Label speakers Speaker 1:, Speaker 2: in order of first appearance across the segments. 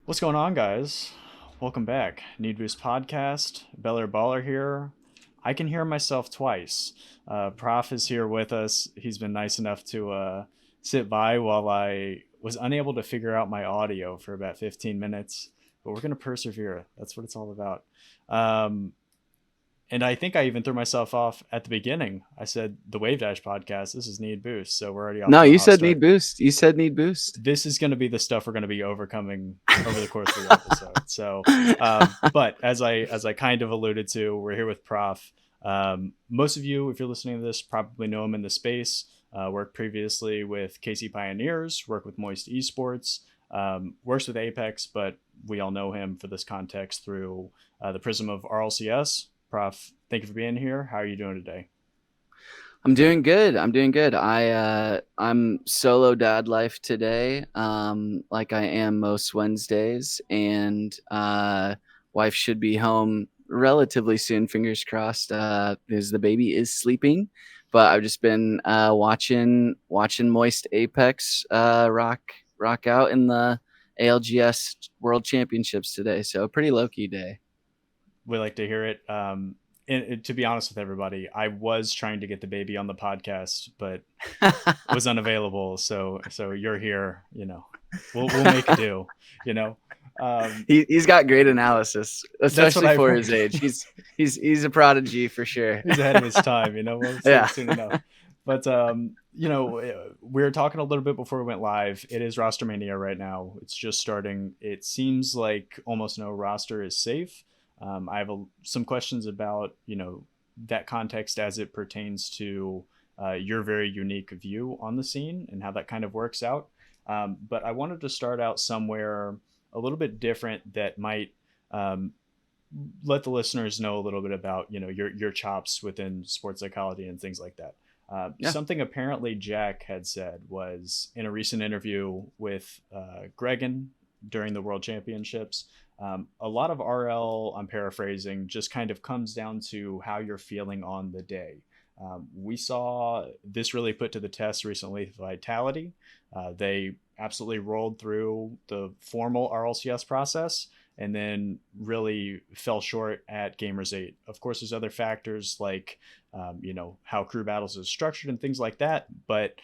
Speaker 1: What's going on, guys? Welcome back. Need Boost Podcast. Beller Baller here. I can hear myself twice. Prof is here with us. He's been nice enough to sit by while I was unable to figure out my audio for about 15 minutes, but we're going to persevere. That's what it's all about. Um, and I think I even threw myself off at the beginning. I said the Wave Dash podcast. This is Need Boost, so we're already off
Speaker 2: No,
Speaker 1: to a
Speaker 2: you
Speaker 1: hot
Speaker 2: said
Speaker 1: start.
Speaker 2: need boost. You said need boost.
Speaker 1: This is going to be the stuff we're going to be overcoming over the course of the episode. So, but as I kind of alluded to, we're here with Prof. Most of you, if you're listening to this, probably know him in the space. Worked previously with KC Pioneers, worked with Moist Esports, works with Apex, but we all know him for this context through the prism of RLCS. Prof, thank you for being here. How are you doing today?
Speaker 2: I'm doing good. I'm solo dad life today, like I am most Wednesdays, and wife should be home relatively soon. Fingers crossed, because the baby is sleeping. But I've just been watching Moist Apex rock out in the ALGS World Championships today. So a pretty low key day.
Speaker 1: We like to hear it. And to be honest with everybody, I was trying to get the baby on the podcast, but was unavailable. So you're here. We'll make do. You know, um,
Speaker 2: He's got great analysis,
Speaker 1: that's what
Speaker 2: especially
Speaker 1: I've
Speaker 2: for
Speaker 1: heard.
Speaker 2: his age. He's a prodigy for sure.
Speaker 1: He's ahead of his time. We'll see
Speaker 2: Yeah.
Speaker 1: soon enough. But we were talking a little bit before we went live. It is roster mania right now. It's just starting. It seems like almost no roster is safe. I have some questions about that context as it pertains to your very unique view on the scene and how that kind of works out. But I wanted to start out somewhere a little bit different that might um, let the listeners know a little bit about your chops within sports psychology and things like that.
Speaker 2: Yeah.
Speaker 1: Something apparently Jack had said was in a recent interview with Gregan during the World Championships. A lot of RL, I'm paraphrasing, just kind of comes down to how you're feeling on the day. We saw this really put to the test recently with Vitality. They absolutely rolled through the formal RLCS process and then really fell short at Gamers 8. Of course, there's other factors like, how crew battles is structured and things like that. But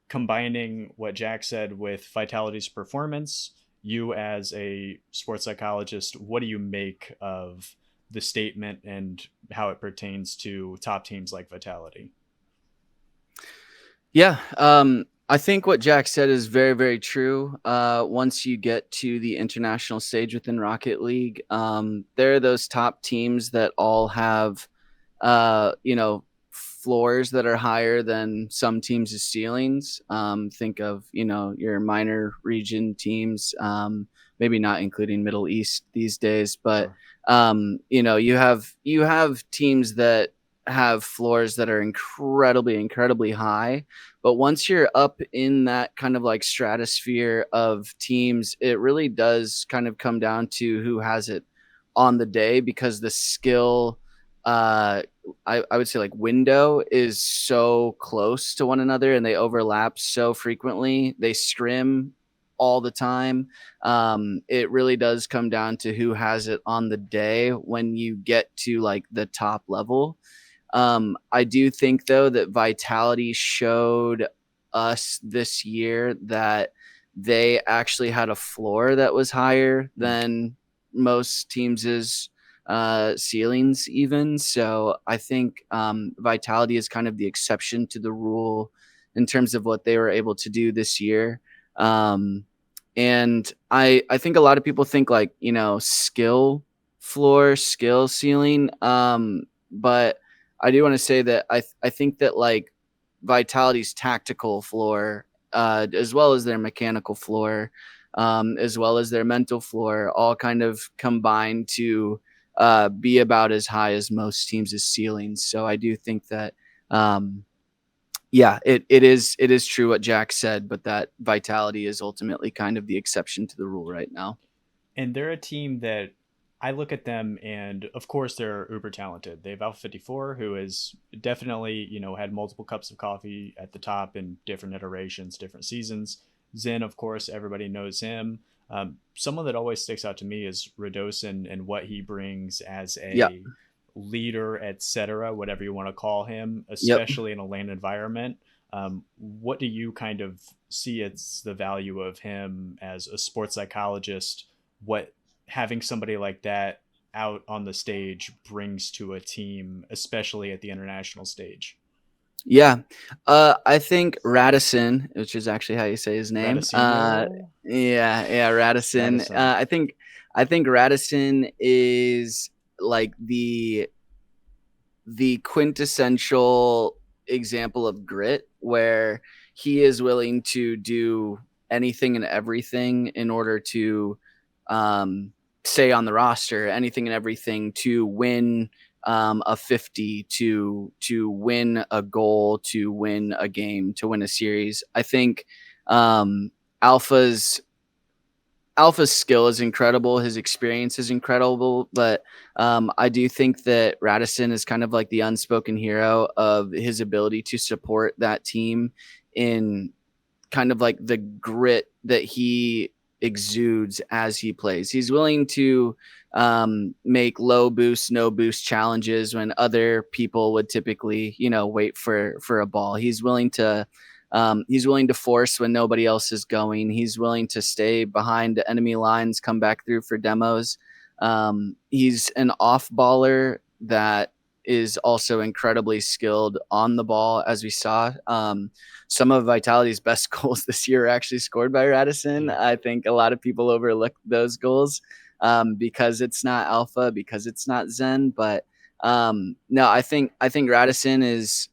Speaker 1: combining what Jack said with Vitality's performance, you as a sports psychologist, what do you make of the statement and how it pertains to top teams like Vitality?
Speaker 2: Yeah. I think what Jack said is very, very true. Once you get to the international stage within Rocket League, there are those top teams that all have, floors that are higher than some teams' ceilings. Think of, your minor region teams, maybe not including Middle East these days, but,
Speaker 1: Sure.
Speaker 2: you have teams that have floors that are incredibly, incredibly high. But once you're up in that kind of like stratosphere of teams, it really does kind of come down to who has it on the day, because the skill, uh, I would say like window is so close to one another and they overlap so frequently. They scrim all the time. It really does come down to who has it on the day when you get to like the top level. I do think though that Vitality showed us this year that they actually had a floor that was higher
Speaker 1: Mm.
Speaker 2: than most teams' ceilings even. So I think Vitality is kind of the exception to the rule in terms of what they were able to do this year. And I think a lot of people think like, skill floor, skill ceiling. But I do want to say that I think that like Vitality's tactical floor, as well as their mechanical floor, as well as their mental floor, all kind of combine to be about as high as most teams' ceilings. So I do think that, yeah, it is true what Jack said, but that Vitality is ultimately kind of the exception to the rule right now.
Speaker 1: And they're a team that I look at them, and of course they're uber talented. They have Alpha 54, who has definitely had multiple cups of coffee at the top in different iterations, different seasons. Zen, of course, everybody knows him. Someone that always sticks out to me is Radosin and what he brings as
Speaker 2: Yep.
Speaker 1: a leader, etc., whatever you want to call him,
Speaker 2: Yep.
Speaker 1: especially in a lane environment. What do you kind of see as the value of him as a sports psychologist? What having somebody like that out on the stage brings to a team, especially at the international stage?
Speaker 2: Yeah. I think Radisson, which is actually how you say his name.
Speaker 1: Radisino?
Speaker 2: Yeah, Radisson.
Speaker 1: Radisson.
Speaker 2: I think Radisson is like the quintessential example of grit, where he is willing to do anything and everything in order to um, stay on the roster, anything and everything to win a 50, to win a goal, to win a game, to win a series. I think um, Alpha's Alpha's skill is incredible. His experience is incredible, but I do think that Radisson is kind of like the unspoken hero of his ability to support that team in kind of like the grit that he exudes as he plays. He's willing to make low boost, no boost challenges when other people would typically, wait for a ball. He's willing to force when nobody else is going. He's willing to stay behind enemy lines, come back through for demos. He's an off baller that is also incredibly skilled on the ball, as we saw. Some of Vitality's best goals this year are actually scored by Radisson.
Speaker 1: Yeah.
Speaker 2: I think a lot of people overlook those goals because it's not Alpha, because it's not Zen. But no, I think Radisson is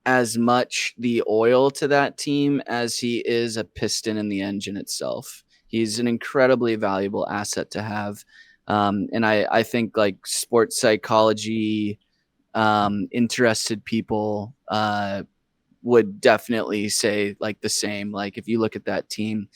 Speaker 2: as much the oil to that team as he is a piston in the engine itself. He's an incredibly valuable asset to have. And I think like sports psychology interested people would definitely say like the same. Like if you look at that team,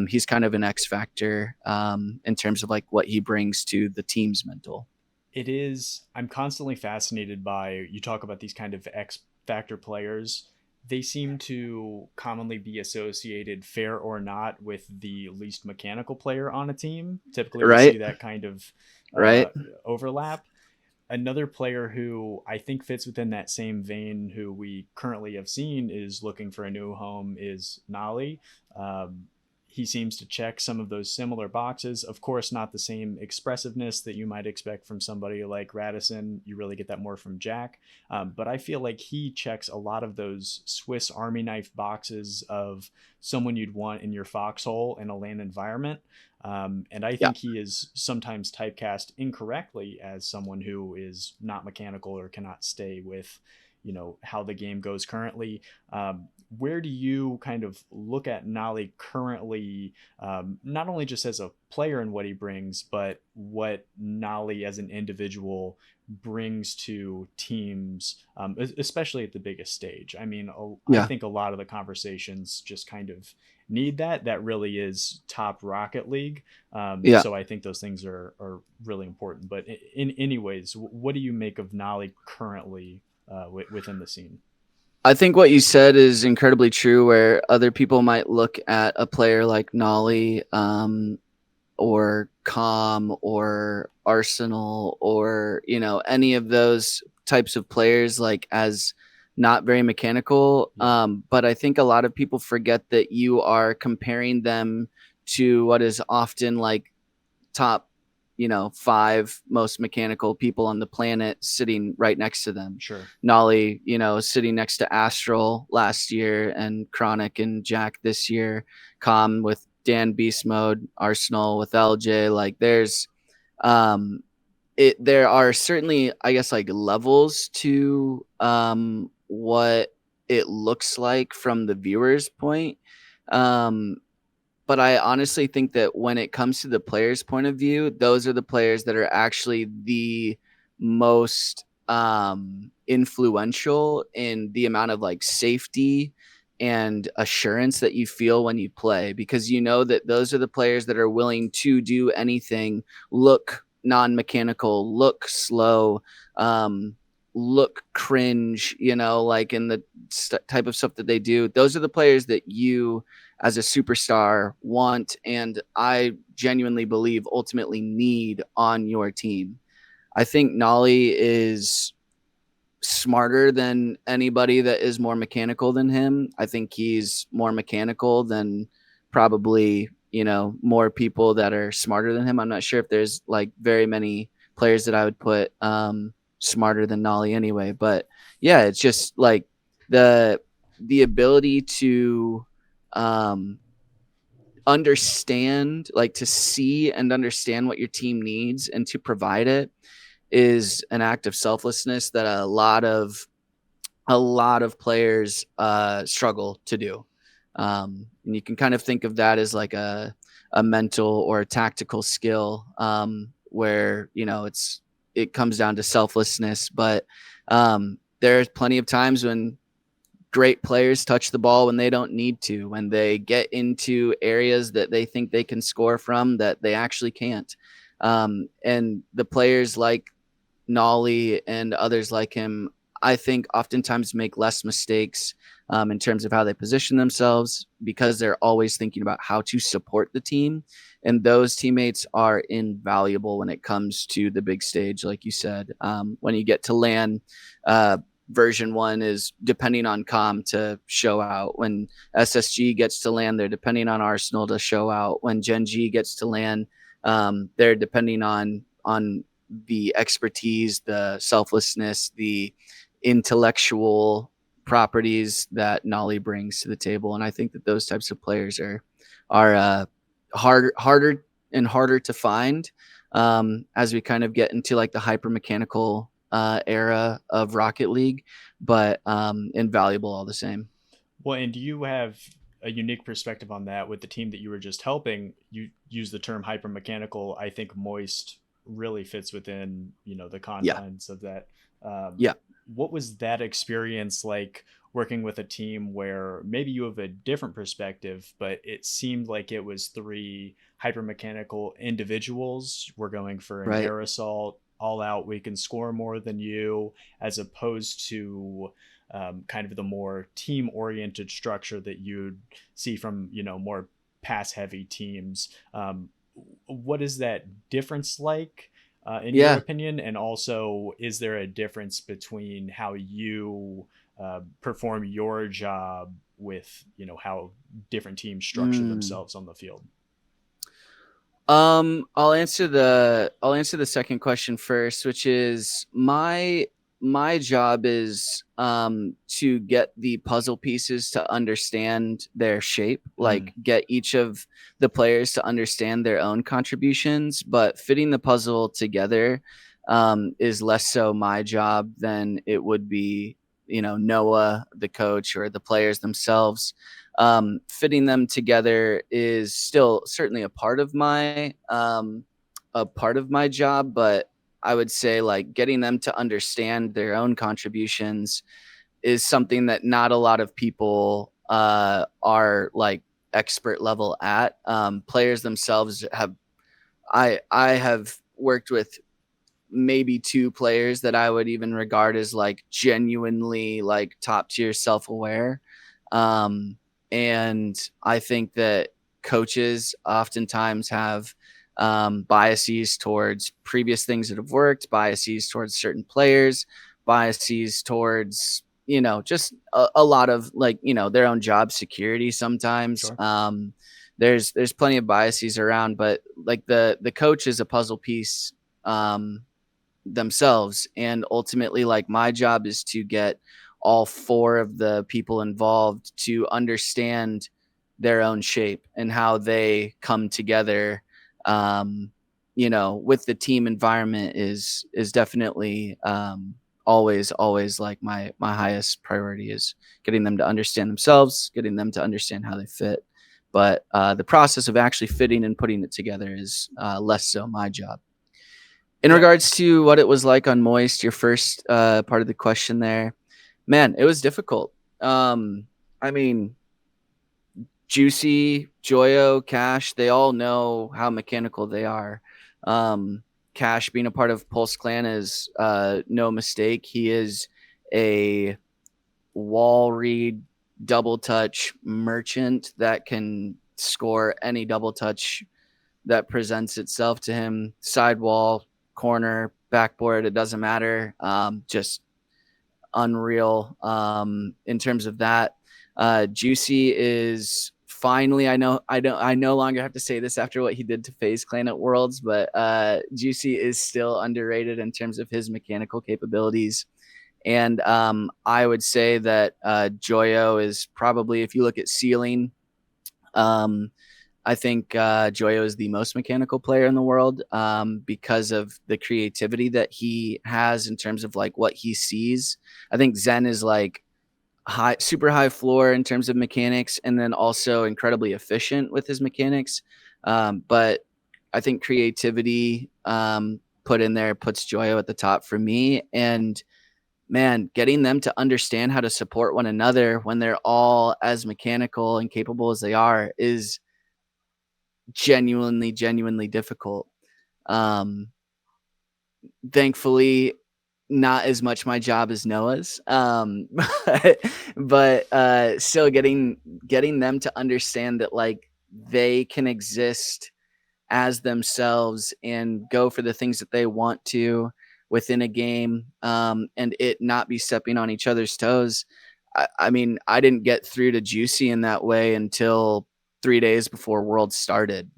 Speaker 2: he's kind of an X factor in terms of like what he brings to the team's mental.
Speaker 1: It is. I'm constantly fascinated by, you talk about these kind of X factor players. They seem to commonly be associated, fair or not, with the least mechanical player on a team. Typically we see
Speaker 2: Right.
Speaker 1: that kind of uh,
Speaker 2: Right.
Speaker 1: overlap. Another player who I think fits within that same vein, who we currently have seen is looking for a new home, is Nolly. Um, he seems to check some of those similar boxes. Of course, not the same expressiveness that you might expect from somebody like Radisson. You really get that more from Jack. But I feel like he checks a lot of those Swiss Army knife boxes of someone you'd want in your foxhole in a LAN environment. And I
Speaker 2: Yeah.
Speaker 1: think he is sometimes typecast incorrectly as someone who is not mechanical or cannot stay with, how the game goes currently. Where do you kind of look at Nolly currently, not only just as a player and what he brings, but what Nolly as an individual brings to teams, especially at the biggest stage? I mean, I
Speaker 2: Yeah.
Speaker 1: think a lot of the conversations just kind of need that really is top Rocket League.
Speaker 2: Yeah.
Speaker 1: So I think those things are really important. But in anyways, what do you make of Nolly currently within the scene?
Speaker 2: I think what you said is incredibly true, where other people might look at a player like Nolly or Com or Arsenal or, any of those types of players like as not very mechanical.
Speaker 1: Yeah,
Speaker 2: But I think a lot of people forget that you are comparing them to what is often like top, five most mechanical people on the planet sitting right next to them.
Speaker 1: sure.
Speaker 2: Nolly, sitting next to Astral last year and Chronic and Jack this year, Com with Dan Beast Mode, Arsenal with LJ. Like um there are certainly, I guess, like levels to what it looks like from the viewer's point. Um but I honestly think that when it comes to the player's point of view, those are the players that are actually the most influential in the amount of like safety and assurance that you feel when you play, because you know that those are the players that are willing to do anything, look non-mechanical, look slow, look cringe, like in the type of stuff that they do. Those are the players that you as a superstar want, and I genuinely believe ultimately need on your team. I think Nolly is smarter than anybody that is more mechanical than him. I think he's more mechanical than probably, more people that are smarter than him. I'm not sure if there's like very many players that I would put smarter than Nolly anyway, but yeah, it's just like the ability to um understand, like to see and understand what your team needs and to provide it is an act of selflessness that a lot of players struggle to do. And you can kind of think of that as like a mental or a tactical skill, where it comes down to selflessness. But there's plenty of times when great players touch the ball when they don't need to, when they get into areas that they think they can score from that they actually can't. And the players like Nolly and others like him, I think oftentimes make less mistakes in terms of how they position themselves because they're always thinking about how to support the team. And those teammates are invaluable when it comes to the big stage, like you said. When you get to LAN, version 1 is depending on Com to show out. When SSG gets to LAN, they're depending on Arsenal to show out. When Gen G gets to LAN, they're depending on the expertise, the selflessness, the intellectual properties that Nolly brings to the table. And I think that those types of players are harder and harder to find as we kind of get into like the hyper mechanical era of Rocket League, but invaluable all the same.
Speaker 1: Well, and do you have a unique perspective on that with the team that you were just helping? You use the term hyper mechanical. I think Moist really fits within, the
Speaker 2: Yeah.
Speaker 1: confines of that.
Speaker 2: Yeah.
Speaker 1: What was that experience like working with a team where maybe you have a different perspective, but it seemed like it was three hyper mechanical individuals? We're going for an
Speaker 2: Right.
Speaker 1: air assault, all out, we can score more than you, as opposed to kind of the more team oriented structure that you'd see from, more pass heavy teams. What is that difference like? In your
Speaker 2: Yeah.
Speaker 1: opinion, and also is there a difference between how you perform your job with how different teams structure
Speaker 2: Mm.
Speaker 1: themselves on the field?
Speaker 2: I'll answer the second question first, which is my job is to get the puzzle pieces to understand their shape,
Speaker 1: Mm,
Speaker 2: like get each of the players to understand their own contributions, but fitting the puzzle together is less so my job than it would be, Noah, the coach, or the players themselves. Fitting them together is still certainly a part of my job, but I would say like getting them to understand their own contributions is something that not a lot of people are like expert level at. Players themselves I have worked with maybe two players that I would even regard as like genuinely like top tier self aware. Um, and I think that coaches oftentimes have biases towards previous things that have worked, biases towards certain players, biases towards, just a lot of like, their own job security sometimes.
Speaker 1: sure.
Speaker 2: There's plenty of biases around, but like the coach is a puzzle piece themselves, and ultimately like my job is to get all four of the people involved to understand their own shape and how they come together, with the team environment is definitely always like my highest priority is getting them to understand themselves, getting them to understand how they fit. But the process of actually fitting and putting it together is less so my job. In
Speaker 1: Yeah.
Speaker 2: regards to what it was like on Moist, your first part of the question there, man, it was difficult. I mean, Juicy, Joyo, Cash, they all know how mechanical they are. Cash being a part of Pulse Clan is no mistake. He is a wall read double touch merchant that can score any double touch that presents itself to him. Sidewall, corner, backboard, it doesn't matter. Just unreal in terms of that. Juicy is finally, I no longer have to say this after what he did to FaZe Clan at Worlds, but Juicy is still underrated in terms of his mechanical capabilities. And I would say that Joyo is probably, if you look at ceiling, I think Joyo is the most mechanical player in the world because of the creativity that he has in terms of like what he sees. I think Zen is like super high floor in terms of mechanics, and then also incredibly efficient with his mechanics. But I think creativity put in there puts Joyo at the top for me. And man, getting them to understand how to support one another when they're all as mechanical and capable as they are is genuinely difficult. Thankfully, not as much my job as Noah's, but still getting them to understand that like they can exist as themselves and go for the things that they want to within a game, and it not be stepping on each other's toes. I mean, I didn't get through to Juicy in that way until 3 days before World started.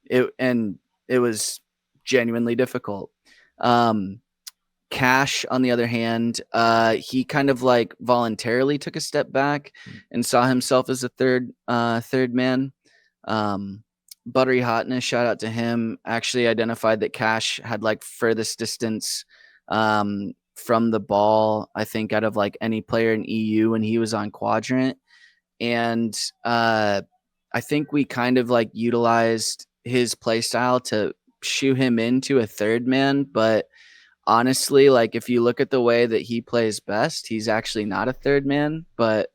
Speaker 2: It was genuinely difficult. Cash, on the other hand, he kind of like voluntarily took a step back and saw himself as a third man. Buttery Hotness, shout out to him, actually identified that Cash had like furthest distance from the ball, I think, out of like any player in EU when he was on Quadrant. And I think we kind of like utilized his play style to shoe him into a third man. But honestly, like if you look at the way that he plays best, he's actually not a third man. But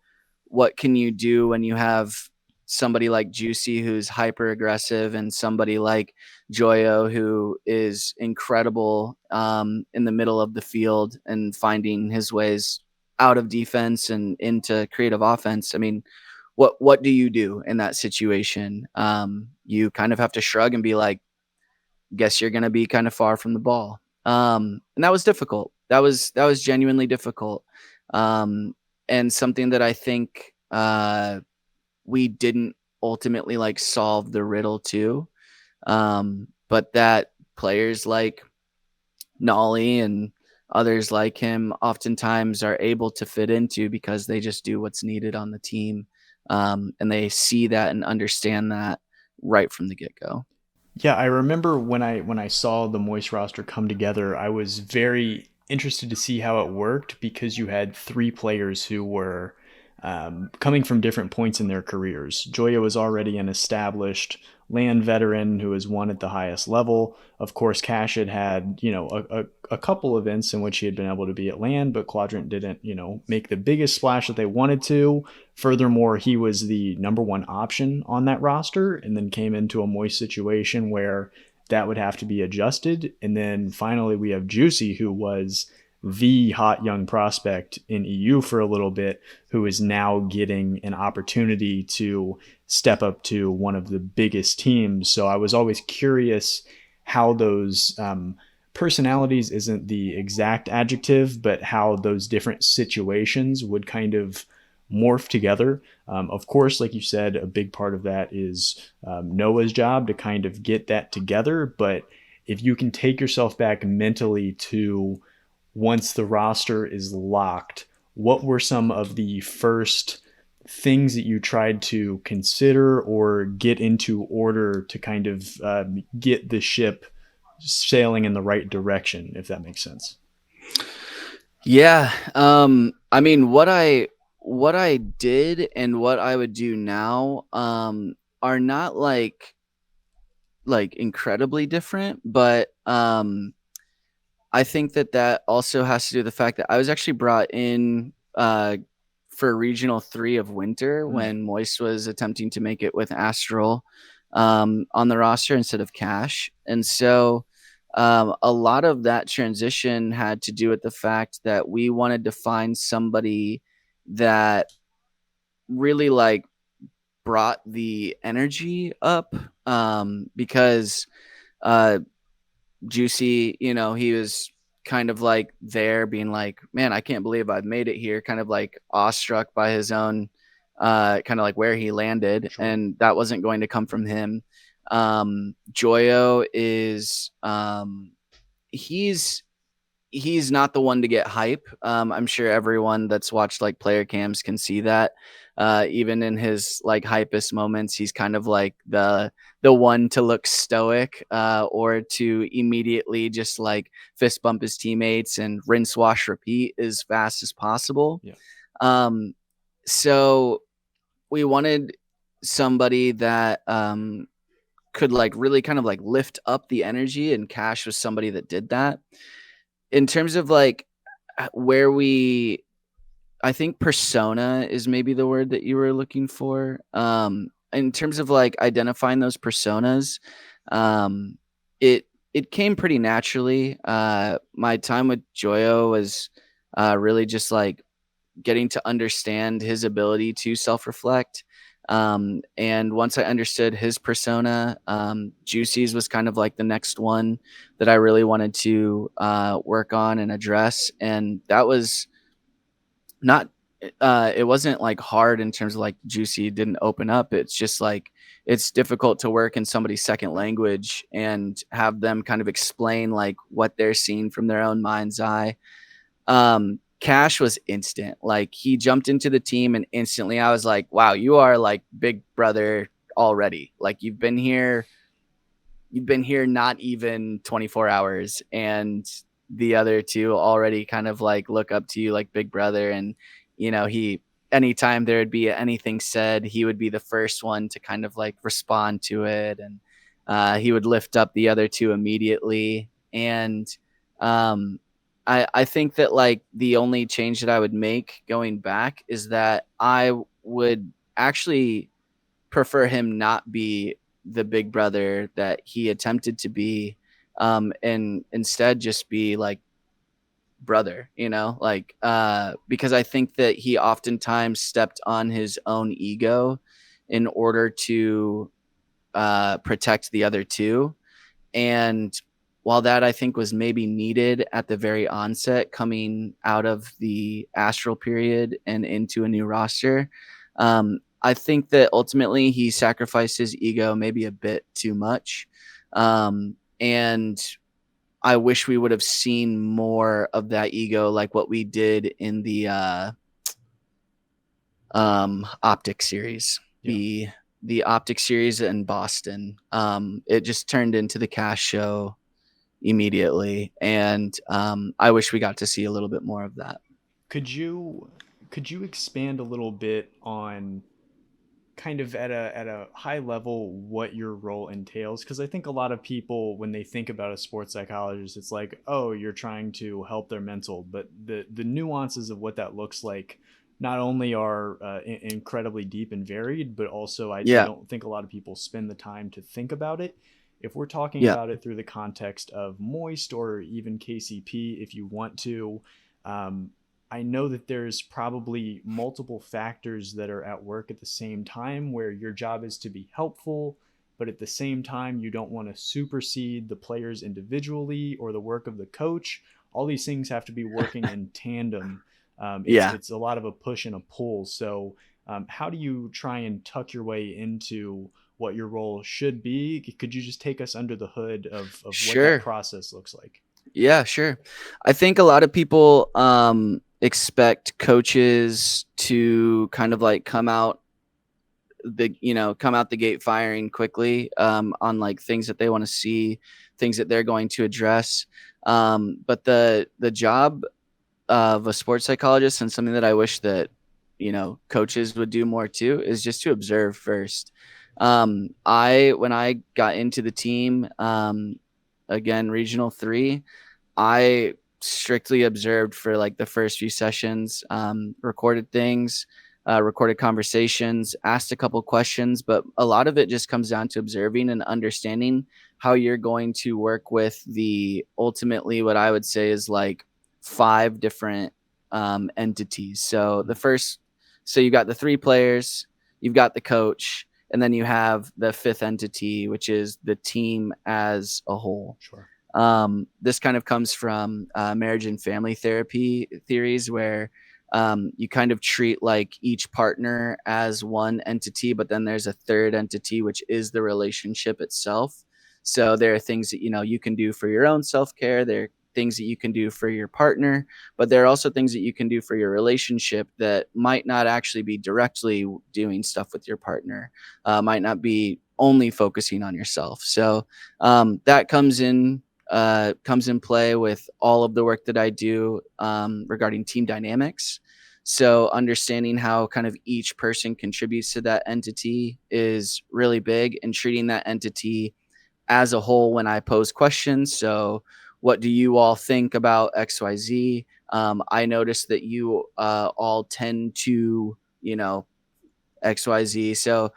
Speaker 2: what can you do when you have somebody like Juicy who's hyper aggressive and somebody like Joyo who is incredible in the middle of the field and finding his ways out of defense and into creative offense? I mean, what do you do in that situation? You kind of have to shrug and be like, guess you're going to be kind of far from the ball. And that was difficult. That was genuinely difficult. And something that I think we didn't ultimately like solve the riddle to. But that players like Nolly and others like him oftentimes are able to fit into because they just do what's needed on the team. And they see that and understand that right from the get-go.
Speaker 1: Yeah, I remember when I saw the Moist roster come together, I was very interested to see how it worked because you had three players who were coming from different points in their careers. Joya was already an established land veteran who has won at the highest level. Of course, Cash had a couple events in which he had been able to be at land, but Quadrant didn't, make the biggest splash that they wanted to. Furthermore, he was the number one option on that roster and then came into a Moist situation where that would have to be adjusted. And then finally, we have Juicy, who was the hot young prospect in EU for a little bit, who is now getting an opportunity to step up to one of the biggest teams. So I was always curious how those personalities isn't the exact adjective, but how those different situations would kind of morph together. Of course, like you said, a big part of that is Noah's job to kind of get that together. But if you can take yourself back mentally to once the roster is locked, what were some of the first things that you tried to consider or get into order to kind of get the ship sailing in the right direction, if that makes sense?
Speaker 2: Yeah. I mean, what I did and what I would do now are not like incredibly different, but I think that also has to do with the fact that I was actually brought in for regional 3 of winter when Moist was attempting to make it with Astral on the roster instead of Cash. And so A lot of that transition had to do with the fact that we wanted to find somebody that really like brought the energy up, because uh Juicy, he was kind of like there being like, man, I can't believe I've made it here, kind of like awestruck by his own kind of like where he landed,
Speaker 1: Sure.
Speaker 2: and that wasn't going to come from him. Joyo is he's he's not the one to get hype. I'm sure everyone that's watched like player cams can see that. Even in his like hypest moments, he's kind of like the one to look stoic, or to immediately just like fist bump his teammates and rinse, wash, repeat as fast as possible.
Speaker 1: Yeah.
Speaker 2: Um, so we wanted somebody that could like really kind of like lift up the energy, and Cash was somebody that did that. In terms of like where we I think persona is maybe the word that you were looking for. In terms of like identifying those personas, um, it it came pretty naturally. My time with Joyo was really just like getting to understand his ability to self-reflect. And once I understood his persona, Juicy's was kind of like the next one that I really wanted to work on and address. And that was not, it wasn't like hard in terms of like Juicy didn't open up. It's just like, it's difficult to work in somebody's second language and have them kind of explain like what they're seeing from their own mind's eye. Cash was instant. Like he jumped into the team and instantly I was like, wow, you are like big brother already. Like you've been here not even 24 hours, and the other two already kind of like look up to you like big brother. And he, anytime there would be anything said, he would be the first one to kind of like respond to it, and he would lift up the other two immediately. And um I think that like the only change that I would make going back is that I would actually prefer him not be the big brother that he attempted to be, and instead just be like brother, like because I think that he oftentimes stepped on his own ego in order to protect the other two. And while that I think was maybe needed at the very onset, coming out of the Astral period and into a new roster, I think that ultimately he sacrificed his ego maybe a bit too much. And I wish we would have seen more of that ego, like what we did in the Optic series.
Speaker 1: Yeah.
Speaker 2: The Optic series in Boston. It just turned into the Cash show immediately, and I wish we got to see a little bit more of that.
Speaker 1: Could you expand a little bit on kind of at a high level what your role entails? Because I think a lot of people, when they think about a sports psychologist, it's like, oh, you're trying to help their mental, but the nuances of what that looks like not only are incredibly deep and varied, but also I
Speaker 2: Yeah,
Speaker 1: don't think a lot of people spend the time to think about it. If we're talking
Speaker 2: yeah,
Speaker 1: about it through the context of Moist or even KCP, if you want to, um, I know that there's probably multiple factors that are at work at the same time where your job is to be helpful, but at the same time, you don't want to supersede the players individually or the work of the coach. All these things have to be working in tandem. It's
Speaker 2: yeah.
Speaker 1: it's a lot of a push and a pull. So, how do you try and tuck your way into what your role should be? Could you just take us under the hood of what that
Speaker 2: Sure.
Speaker 1: process looks like?
Speaker 2: Yeah, sure. I think a lot of people expect coaches to kind of like come out the gate firing quickly, on like things that they want to see, things that they're going to address. But the job of a sports psychologist, and something that I wish that coaches would do more too, is just to observe first. I When I got into the team, again regional 3, I strictly observed for like the first few sessions, recorded things, recorded conversations, asked a couple questions, but a lot of it just comes down to observing and understanding how you're going to work with the ultimately what I would say is like 5 different entities. So you got the 3 players, you've got the coach, and then you have the 5th entity, which is the team as a whole.
Speaker 1: Sure.
Speaker 2: This kind of comes from marriage and family therapy theories, where you kind of treat like each partner as one entity, but then there's a third entity, which is the relationship itself. So there are things that you can do for your own self-care. There are things that you can do for your partner, but there are also things that you can do for your relationship that might not actually be directly doing stuff with your partner, might not be only focusing on yourself. So that comes in play with all of the work that I do regarding team dynamics. So understanding how kind of each person contributes to that entity is really big, and treating that entity as a whole when I pose questions. So what do you all think about XYZ? I noticed that you all tend to, XYZ. So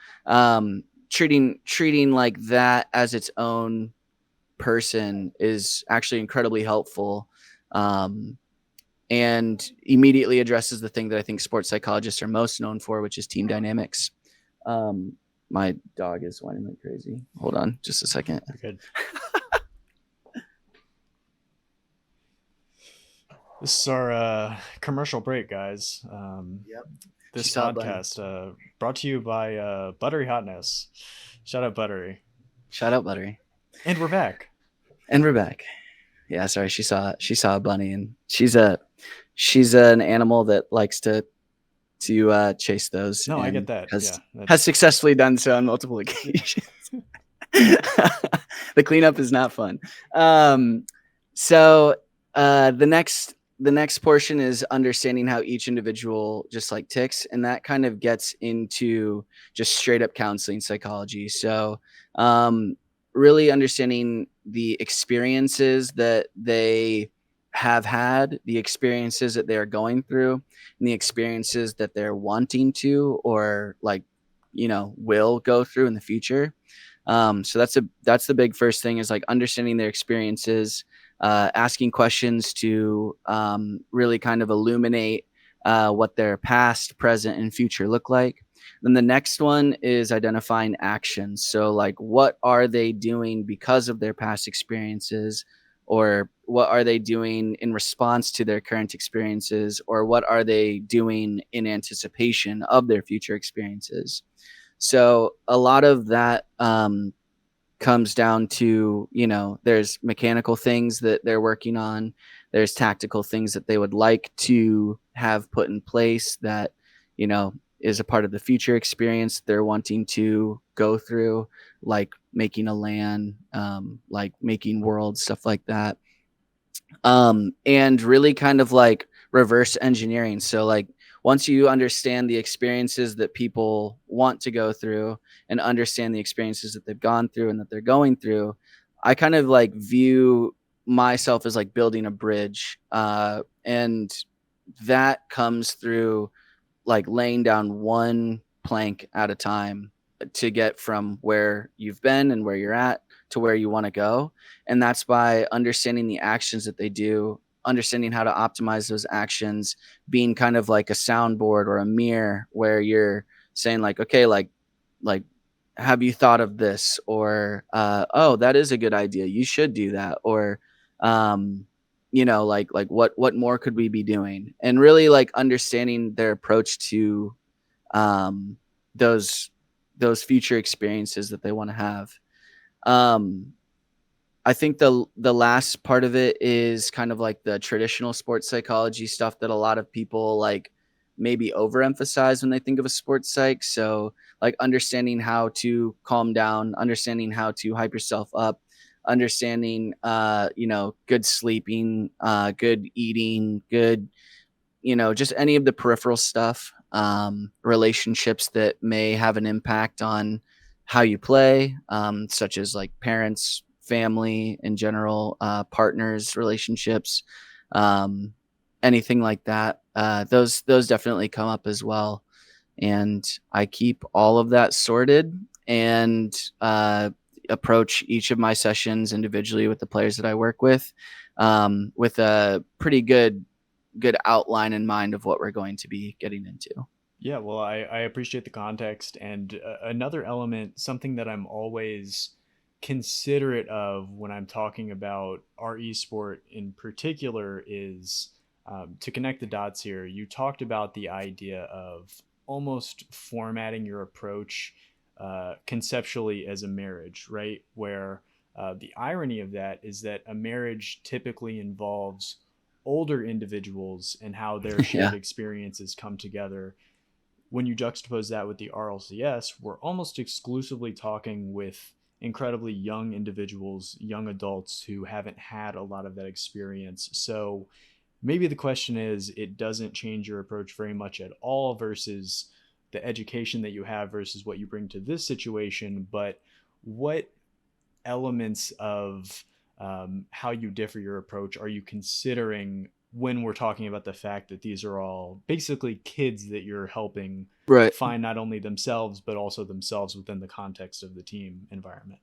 Speaker 2: treating like that as its own person is actually incredibly helpful, and immediately addresses the thing that I think sports psychologists are most known for, which is team dynamics. My dog is whining like crazy. Hold on just a second.
Speaker 1: You're good. This is our commercial break, guys.
Speaker 2: Yep.
Speaker 1: This podcast brought to you by Buttery Hotness. Shout out Buttery.
Speaker 2: Shout out Buttery.
Speaker 1: And we're back.
Speaker 2: Yeah, sorry. She saw a bunny, and she's an animal that likes to chase those.
Speaker 1: No, I get that.
Speaker 2: Has successfully done so on multiple occasions. The cleanup is not fun. So the next portion is understanding how each individual just like ticks, and that kind of gets into just straight up counseling psychology. So really understanding the experiences that they have had, the experiences that they're going through, and the experiences that they're wanting to, or will go through in the future. So that's the big first thing, is like understanding their experiences, asking questions to really kind of illuminate what their past, present, and future look like. Then the next one is identifying actions. So like, what are they doing because of their past experiences, or what are they doing in response to their current experiences, or what are they doing in anticipation of their future experiences? So a lot of that comes down to, there's mechanical things that they're working on. There's tactical things that they would like to have put in place that, is a part of the future experience they're wanting to go through, like making a LAN, like making worlds, stuff like that. And really kind of like reverse engineering. So like, once you understand the experiences that people want to go through, and understand the experiences that they've gone through and that they're going through, I kind of like view myself as like building a bridge. And that comes through like laying down one plank at a time to get from where you've been and where you're at to where you want to go. And that's by understanding the actions that they do, understanding how to optimize those actions, being kind of like a soundboard or a mirror, where you're saying like, okay, like have you thought of this? Or oh, that is a good idea, you should do that. Or like what more could we be doing? And really like understanding their approach to those future experiences that they want to have. I think the last part of it is kind of like the traditional sports psychology stuff that a lot of people like maybe overemphasize when they think of a sports psych. So like understanding how to calm down, understanding how to hype yourself up, understanding good sleeping, good eating, good, just any of the peripheral stuff, relationships that may have an impact on how you play, such as like parents, family in general, partners, relationships, anything like that. Those definitely come up as well. And I keep all of that sorted and approach each of my sessions individually with the players that I work with a pretty good outline in mind of what we're going to be getting into.
Speaker 1: Yeah, well, I appreciate the context. And another element, something that I'm always considerate of when I'm talking about our esport in particular is to connect the dots here. You talked about the idea of almost formatting your approach conceptually as a marriage, right? Where the irony of that is that a marriage typically involves older individuals and how their shared
Speaker 2: Yeah.
Speaker 1: experiences come together. When you juxtapose that with the RLCS, we're almost exclusively talking with incredibly young individuals, young adults who haven't had a lot of that experience. So maybe the question is, it doesn't change your approach very much at all versus the education that you have versus what you bring to this situation. But what elements of how you differ your approach are you considering when we're talking about the fact that these are all basically kids that you're helping
Speaker 2: Right.
Speaker 1: find not only themselves but also themselves within the context of the team environment?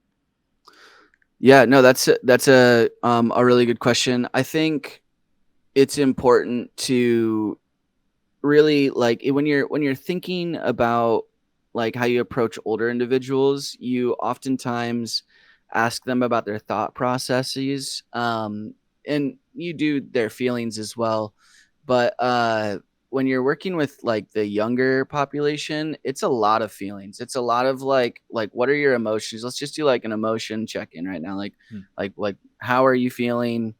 Speaker 2: Yeah, no, that's a really good question. I think it's important to really like when you're thinking about like how you approach older individuals, you oftentimes ask them about their thought processes, and you do their feelings as well. But when you're working with like the younger population, it's a lot of feelings. It's a lot of like what are your emotions? Let's just do like an emotion check in right now.
Speaker 1: Hmm.
Speaker 2: Like how are you feeling?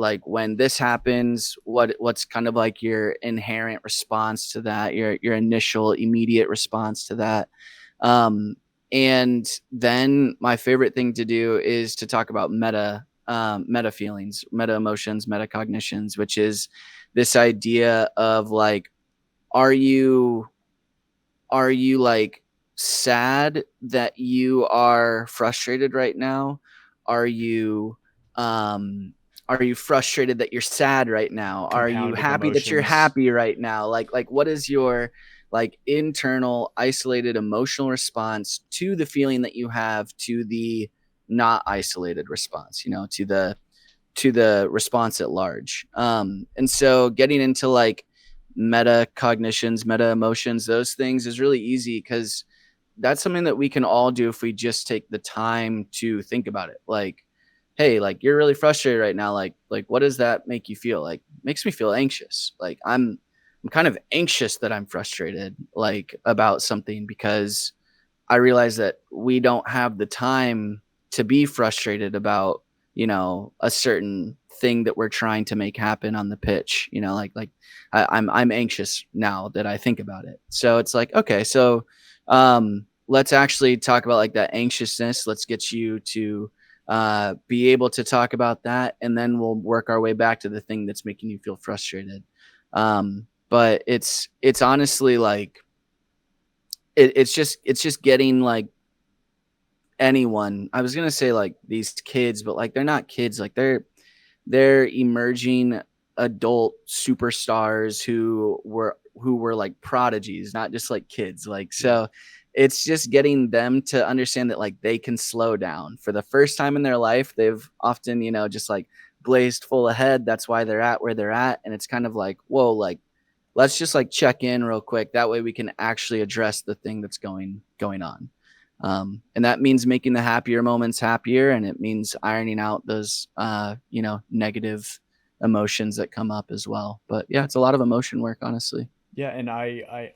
Speaker 2: Like when this happens, what's kind of like your inherent response to that, your initial immediate response to that. um and then my favorite thing to do is to talk about meta feelings, meta emotions, metacognitions, which is this idea of like, are you like sad that you are frustrated right now? Are you um are you frustrated that you're sad right now? Are you
Speaker 1: Compounding
Speaker 2: happy that you're
Speaker 1: emotions.
Speaker 2: happy right now? Like what is your like internal isolated emotional response to the feeling that you have, to the not isolated response, to the response at large. And so getting into like meta cognitions, meta emotions, those things is really easy because that's something that we can all do if we just take the time to think about it. Like, hey, like you're really frustrated right now. Like what does that make you feel? Like makes me feel anxious. Like I'm kind of anxious that I'm frustrated like about something because I realize that we don't have the time to be frustrated about, a certain thing that we're trying to make happen on the pitch. I'm anxious now that I think about it. So it's like, okay, so let's actually talk about like that anxiousness. Let's get you to be able to talk about that, and then we'll work our way back to the thing that's making you feel frustrated. But it's honestly like it's just getting like anyone. I was gonna say like these kids, but like they're not kids. Like they're emerging adult superstars who were like prodigies, not just like kids. Like
Speaker 1: Yeah.
Speaker 2: so, it's just getting them to understand that like they can slow down for the first time in their life. They've often just like blazed full ahead. That's why they're at where they're at, and it's kind of like whoa, like let's just like check in real quick. That way we can actually address the thing that's going on. And that means making the happier moments happier, and it means ironing out those negative emotions that come up as well. But yeah, it's a lot of emotion work, honestly.
Speaker 1: Yeah, and I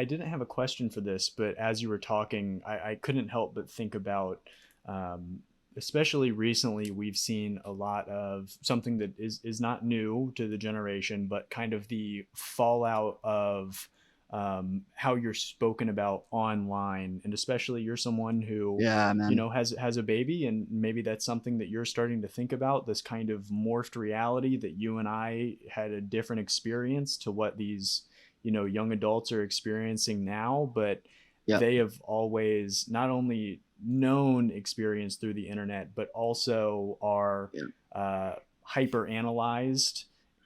Speaker 1: didn't have a question for this, but as you were talking, I couldn't help but think about, um, especially recently, we've seen a lot of something that is not new to the generation, but kind of the fallout of how you're spoken about online, and especially you're someone who
Speaker 2: Yeah, man.
Speaker 1: has a baby, and maybe that's something that you're starting to think about, this kind of morphed reality that you and I had a different experience to what these young adults are experiencing now, but
Speaker 2: Yep.
Speaker 1: they have always not only known experience through the internet but also are
Speaker 2: Yep.
Speaker 1: hyper analyzed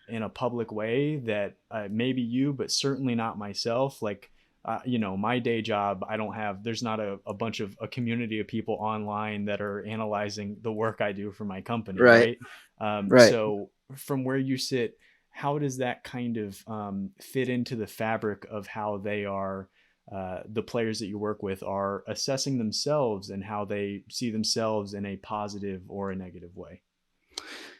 Speaker 1: in a public way that maybe you but certainly not myself, like my day job, I don't have, there's not a bunch of a community of people online that are analyzing the work I do for my company,
Speaker 2: Right.
Speaker 1: right?
Speaker 2: Right.
Speaker 1: So from where you sit, how does that kind of fit into the fabric of how they are, the players that you work with are assessing themselves and how they see themselves in a positive or a negative way?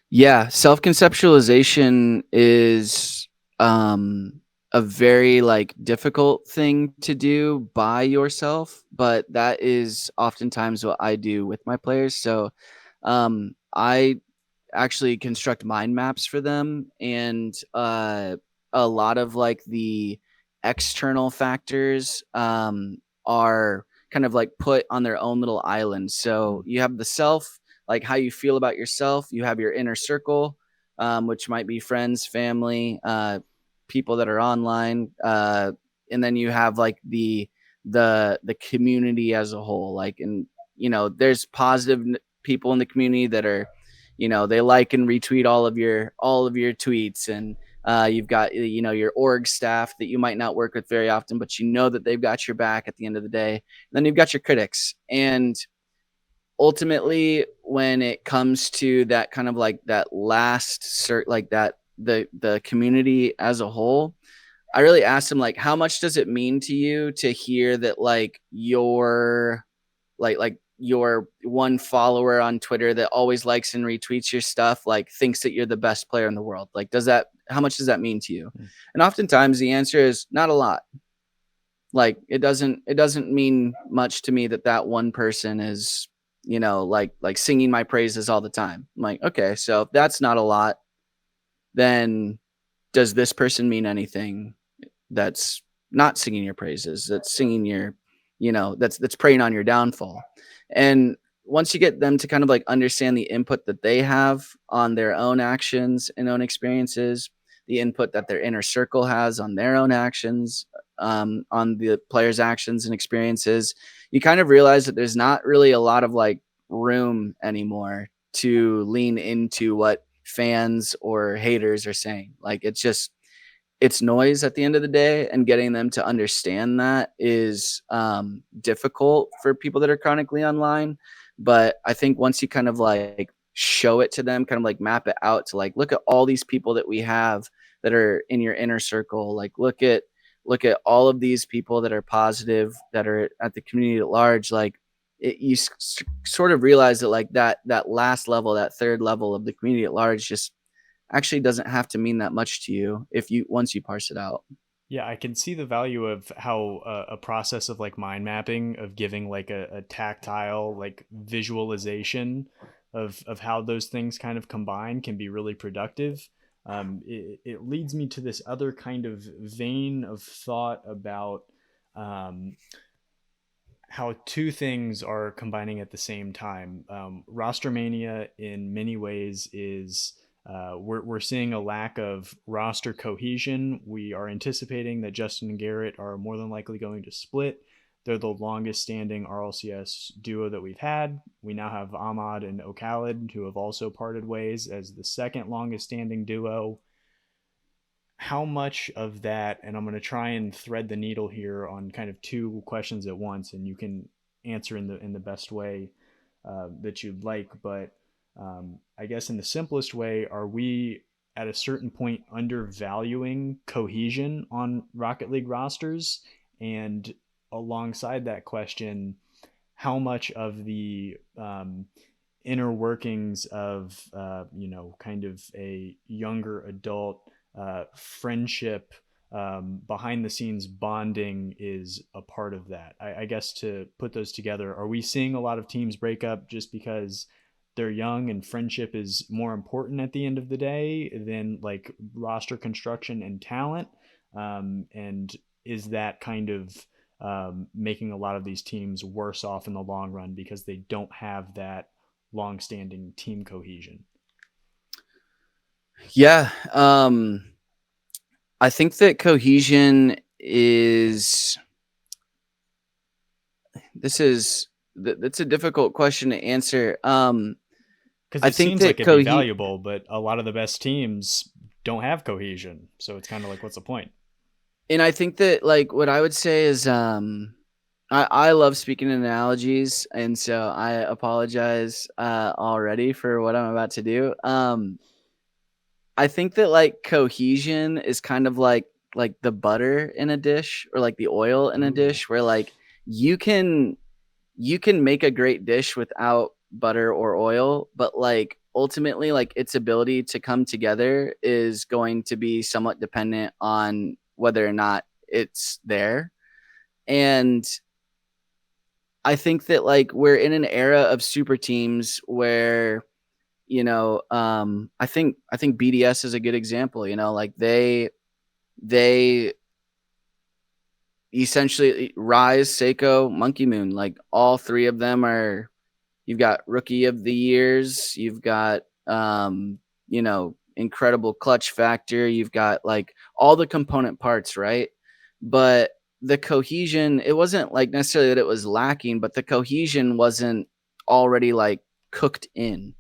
Speaker 2: Yeah, self-conceptualization is a very like difficult thing to do by yourself, but that is oftentimes what I do with my players. So I actually construct mind maps for them, and a lot of like the external factors are kind of like put on their own little island. So
Speaker 1: Mm.
Speaker 2: you have the self, like how you feel about yourself. You have your inner circle, which might be friends, family, people that are online, and then you have like the community as a whole. Like, and there's positive people in the community that are, they like and retweet all of your tweets, and you've got your org staff that you might not work with very often, but you know that they've got your back at the end of the day. And then you've got your critics, and ultimately, when it comes to that kind of like that last cert, like that the community as a whole, I really asked them, like, how much does it mean to you to hear that like your one follower on Twitter that always likes and retweets your stuff, like, thinks that you're the best player in the world? Like, how much does that mean to you?
Speaker 1: Mm.
Speaker 2: And oftentimes the answer is not a lot. Like, it doesn't mean much to me that that one person is, like singing my praises all the time. I'm like, okay, so if that's not a lot, then does this person mean anything that's not singing your praises, that's singing your, that's preying on your downfall? And once you get them to kind of like understand the input that they have on their own actions and own experiences, the input that their inner circle has on their own actions, on the players' actions and experiences, you kind of realize that there's not really a lot of like room anymore to lean into what fans or haters are saying. Like, it's noise at the end of the day, and getting them to understand that is difficult for people that are chronically online. But I think once you kind of like show it to them, kind of like map it out to like, look at all these people that we have that are in your inner circle. Like, look at all of these people that are positive, that are at the community at large. Like, sort of realize that like that last level, that third level of the community at large, just actually doesn't have to mean that much to you if you once you parse it out.
Speaker 1: Yeah, I can see the value of how a process of like mind mapping, of giving like a tactile like visualization of how those things kind of combine, can be really productive. It leads me to this other kind of vein of thought about um, how two things are combining at the same time. Roster mania, in many ways, is we're seeing a lack of roster cohesion. We are anticipating that Justin and Garrett are more than likely going to split. They're the longest standing RLCS duo that we've had. We now have Ahmad and Okhalid, who have also parted ways as the second longest standing duo. How much of that, and I'm going to try and thread the needle here on kind of two questions at once, and you can answer in the best way that you'd like. But I guess in the simplest way, are we at a certain point undervaluing cohesion on Rocket League rosters? And alongside that question, how much of the inner workings of kind of a younger adult friendship, behind the scenes bonding, is a part of that? I guess to put those together, are we seeing a lot of teams break up just because they're young and friendship is more important at the end of the day than like roster construction and talent? And is that kind of making a lot of these teams worse off in the long run because they don't have that long-standing team cohesion?
Speaker 2: Yeah, I think that cohesion is this is that's a difficult question to answer.
Speaker 1: Because
Speaker 2: I
Speaker 1: it
Speaker 2: think
Speaker 1: seems like
Speaker 2: that
Speaker 1: it'd be valuable, but a lot of the best teams don't have cohesion. So it's kind of like, what's the point?
Speaker 2: And I think that like what I would say is I love speaking in analogies, and so I apologize already for what I'm about to do. I think that like cohesion is kind of like the butter in a dish or like the oil in a
Speaker 1: Ooh.
Speaker 2: dish where like you can you can make a great dish without butter or oil, but like ultimately like its ability to come together is going to be somewhat dependent on whether or not it's there. And I think that like we're in an era of super teams where I think BDS is a good example. Like they essentially Rise, Seiko, Monkey Moon, like all three of them are. You've got rookie of the years. You've got incredible clutch factor. You've got like all the component parts, right? But the cohesion, it wasn't like necessarily that it was lacking, but the cohesion wasn't already like cooked in.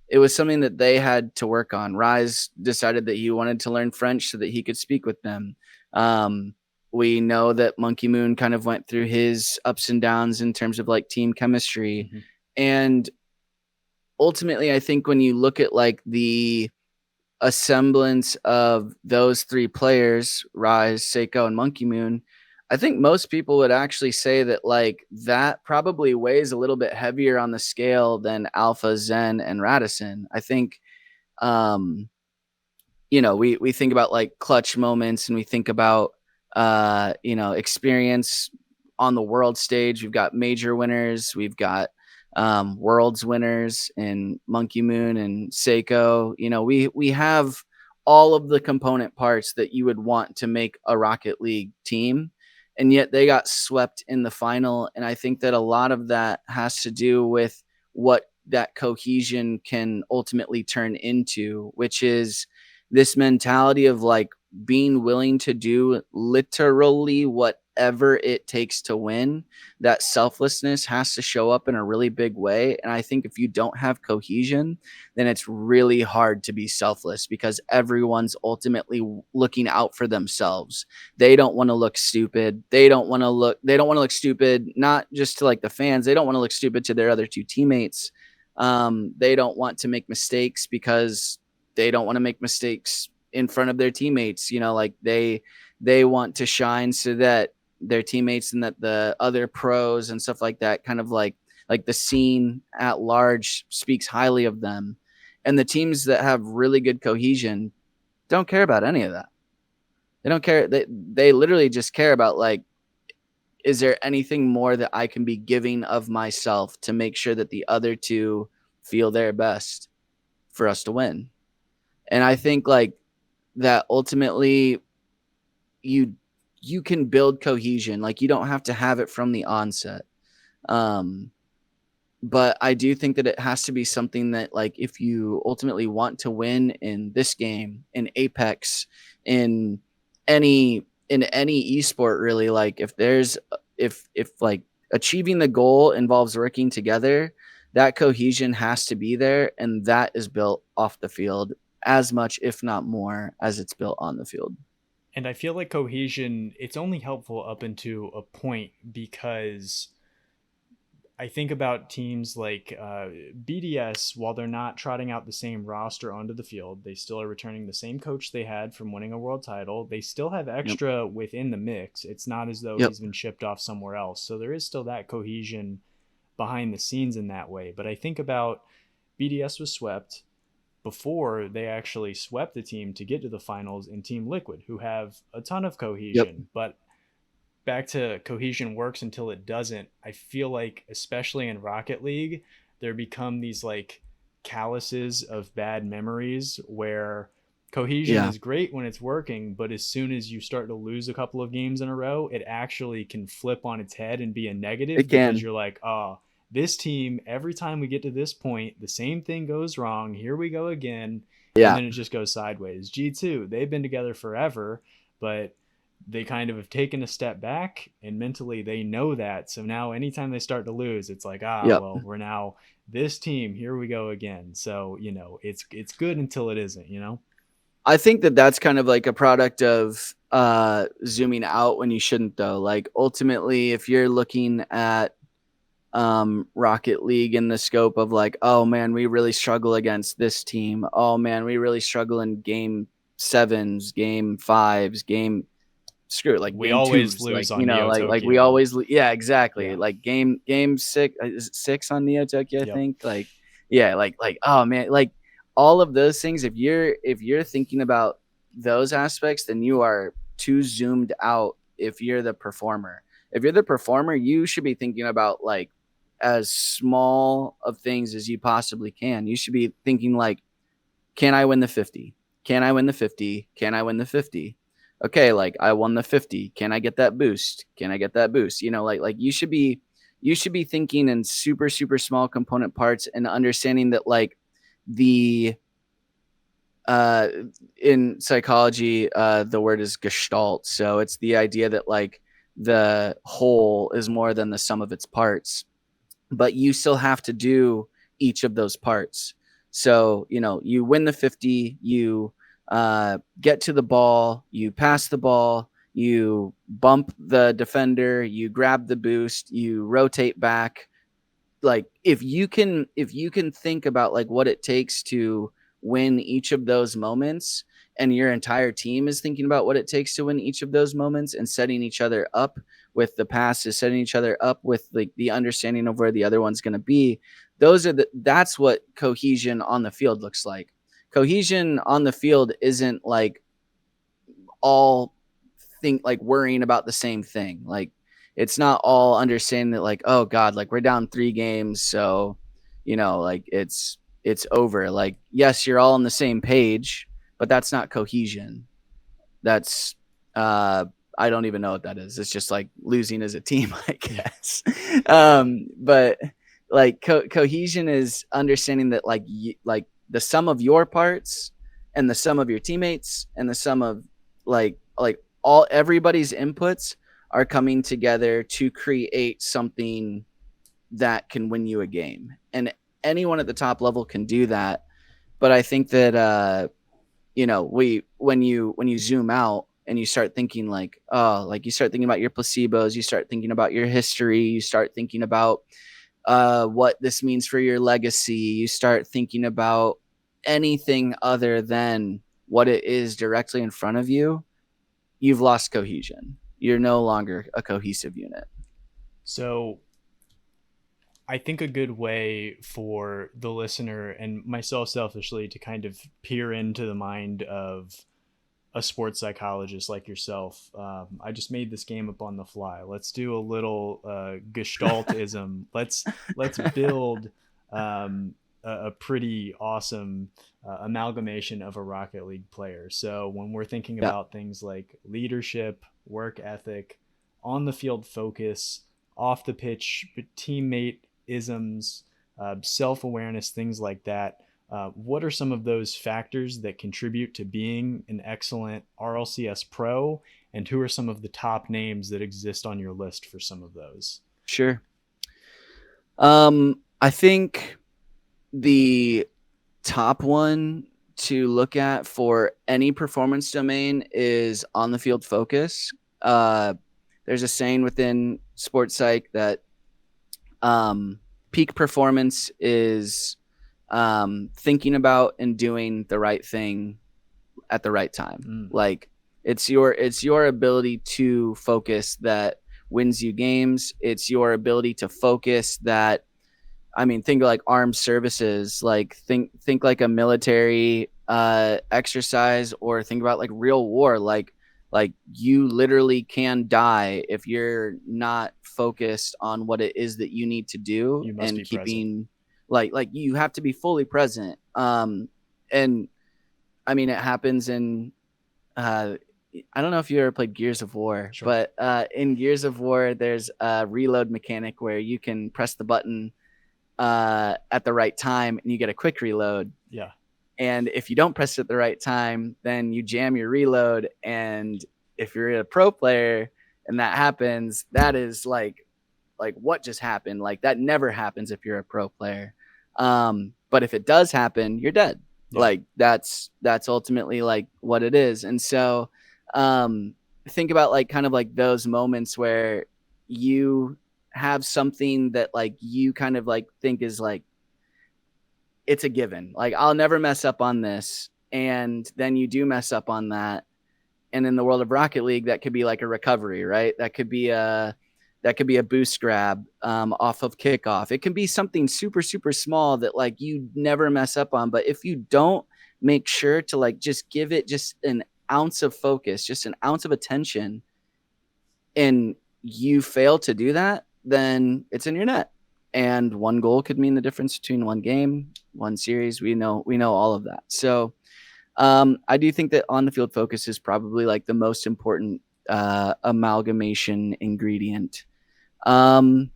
Speaker 2: It was something that they had to work on. Rise decided that he wanted to learn French so that he could speak with them. Um, we know that Monkey Moon kind of went through his ups and downs in terms of like team chemistry.
Speaker 1: Hmm.
Speaker 2: And ultimately, I think when you look at like a semblance of those three players, Rise, Seiko, and Monkey Moon, I think most people would actually say that like that probably weighs a little bit heavier on the scale than Alpha, Zen, and Radisson. I think um, we think about like clutch moments and we think about experience on the world stage. We've got major winners, we've got worlds winners in Monkey Moon and Seiko. We have all of the component parts that you would want to make a Rocket League team, and yet they got swept in the final. And I think that a lot of that has to do with what that cohesion can ultimately turn into, which is this mentality of like being willing to do literally whatever it takes to win. That selflessness has to show up in a really big way. And I think if you don't have cohesion, then it's really hard to be selfless because everyone's ultimately looking out for themselves. They don't want to look stupid. They don't want to look stupid, not just to like the fans. They don't want to look stupid to their other two teammates. They don't want to make mistakes because they don't want to make mistakes in front of their teammates. Like they want to shine so that their teammates and that the other pros and stuff like that kind of like the scene at large speaks highly of them. And the teams that have really good cohesion don't care about any of that. They don't care. They literally just care about like, is there anything more that I can be giving of myself to make sure that the other two feel their best for us to win? And I think like that ultimately you you can build cohesion. Like you don't have to have it from the onset. Um, but I do think that it has to be something that like if you ultimately want to win in this game, in Apex, in any esport really, like if like achieving the goal involves working together, that cohesion has to be there, and that is built off the field as much if not more as it's built on the field.
Speaker 1: And I feel like cohesion, it's only helpful up into a point because I think about teams like BDS, while they're not trotting out the same roster onto the field, they still are returning the same coach they had from winning a world title. They still have
Speaker 2: Yep.
Speaker 1: extra within the mix. It's not as though
Speaker 2: Yep.
Speaker 1: he's been shipped off somewhere else. So there is still that cohesion behind the scenes in that way. But I think about BDS was swept before they actually swept the team to get to the finals in Team Liquid, who have a ton of
Speaker 2: Yep.
Speaker 1: cohesion. But back to cohesion works until it doesn't. I feel like, especially in Rocket League, there become these like calluses of bad memories where cohesion
Speaker 2: Yeah.
Speaker 1: is great when it's working, but as soon as you start to lose a couple of games in a row, it actually can flip on its head and be a
Speaker 2: It
Speaker 1: negative because
Speaker 2: can.
Speaker 1: you're like, oh, this team, every time we get to this point, the same thing goes wrong. Here we go again. And
Speaker 2: Yeah.
Speaker 1: then it just goes sideways. G2, they've been together forever, but they kind of have taken a step back and mentally they know that. So now anytime they start to lose, it's like,
Speaker 2: Yep.
Speaker 1: well, we're now this team, here we go again. So, it's good until it isn't.
Speaker 2: I think that that's kind of like a product of zooming out when you shouldn't, though. Like ultimately, if you're looking at Rocket League in the scope of like, oh man, we really struggle against this team. Oh man, we really struggle in game sevens, game fives, game screw it, like
Speaker 1: We
Speaker 2: game
Speaker 1: always
Speaker 2: twos,
Speaker 1: lose
Speaker 2: like
Speaker 1: on Neo
Speaker 2: like we
Speaker 1: Tokyo.
Speaker 2: always, yeah, exactly.
Speaker 1: Yeah.
Speaker 2: Like game six, is it six on Neo Tokyo? I
Speaker 1: Yep.
Speaker 2: think like, yeah, like oh man, like all of those things. If you're thinking about those aspects, then you are too zoomed out. If you're the performer, you should be thinking about like as small of things as you possibly can. You should be thinking like, can I win the 50? Can I win the 50? Can I win the 50? Okay, like I won the 50. Can I get that boost? Can I get that boost? Like you should be thinking in super super small component parts and understanding that like the uh in psychology the word is gestalt. So it's the idea that like the whole is more than the sum of its parts, but you still have to do each of those parts. So, you win the 50, you get to the ball, you pass the ball, you bump the defender, you grab the boost, you rotate back. Like if you can think about like what it takes to win each of those moments, and your entire team is thinking about what it takes to win each of those moments and setting each other up with the passes, setting each other up with like the understanding of where the other one's going to be. That's what cohesion on the field looks like. Cohesion on the field isn't like all think like worrying about the same thing. Like it's not all understanding that like, oh God, like we're down 3 games, so like it's over. Like yes, you're all on the same page, but that's not cohesion. That's I don't even know what that is. It's just like losing as a team, I
Speaker 1: Yeah.
Speaker 2: guess. But like cohesion is understanding that like the sum of your parts and the sum of your teammates and the sum of like all everybody's inputs are coming together to create something that can win you a game. And anyone at the top level can do that. But I think that we when you zoom out and you start thinking like, oh, like you start thinking about your placebos, you start thinking about your history, you start thinking about what this means for your legacy, you start thinking about anything other than what it is directly in front of you, you've lost cohesion. You're no longer a cohesive unit.
Speaker 1: So I think a good way for the listener and myself selfishly to kind of peer into the mind of a sports psychologist like yourself. I just made this game up on the fly. Let's do a little gestaltism. Let's build a pretty awesome amalgamation of a Rocket League player. So when we're thinking
Speaker 2: Yeah,
Speaker 1: about things like leadership, work ethic, on the field focus, off the pitch teammate isms, self awareness, things like that. What are some of those factors that contribute to being an excellent RLCS pro? And who are some of the top names that exist on your list for some of those?
Speaker 2: sure. I think the top one to look at for any performance domain is on the field focus. Uh, there's a saying within sports psych that peak performance is thinking about and doing the right thing at the right time.
Speaker 1: Mm.
Speaker 2: Like it's your ability to focus that wins you games. It's your ability to focus that, I mean, think of like armed services, like think like a military exercise, or think about like real war. Like you literally can die if you're not focused on what it is that you need to do
Speaker 1: You must
Speaker 2: and
Speaker 1: be present.
Speaker 2: keeping like you have to be fully present. And I mean it happens in uh I don't know if you ever played Gears of War,
Speaker 1: Sure.
Speaker 2: but in Gears of War, there's a reload mechanic where you can press the button at the right time and you get a quick reload.
Speaker 1: Yeah.
Speaker 2: And if you don't press it at the right time, then you jam your reload. And if you're a pro player and that happens, that is like what just happened? Like that never happens if you're a pro player. But if it does happen, you're dead.
Speaker 1: Yeah.
Speaker 2: Like that's ultimately like what it is. And so think about like kind of like those moments where you have something that like you kind of like think is like it's a given. Like I'll never mess up on this, and then you do mess up on that. And in the world of Rocket League, that could be like a recovery, right? That could be a boost grab off of kickoff. It can be something super super small that like you never mess up on. But if you don't make sure to like just give it just an ounce of focus, just an ounce of attention, and you fail to do that, then it's in your net. And one goal could mean the difference between one game, one series. We know all of that. So I do think that on the field focus is probably like the most important amalgamation ingredient. Um,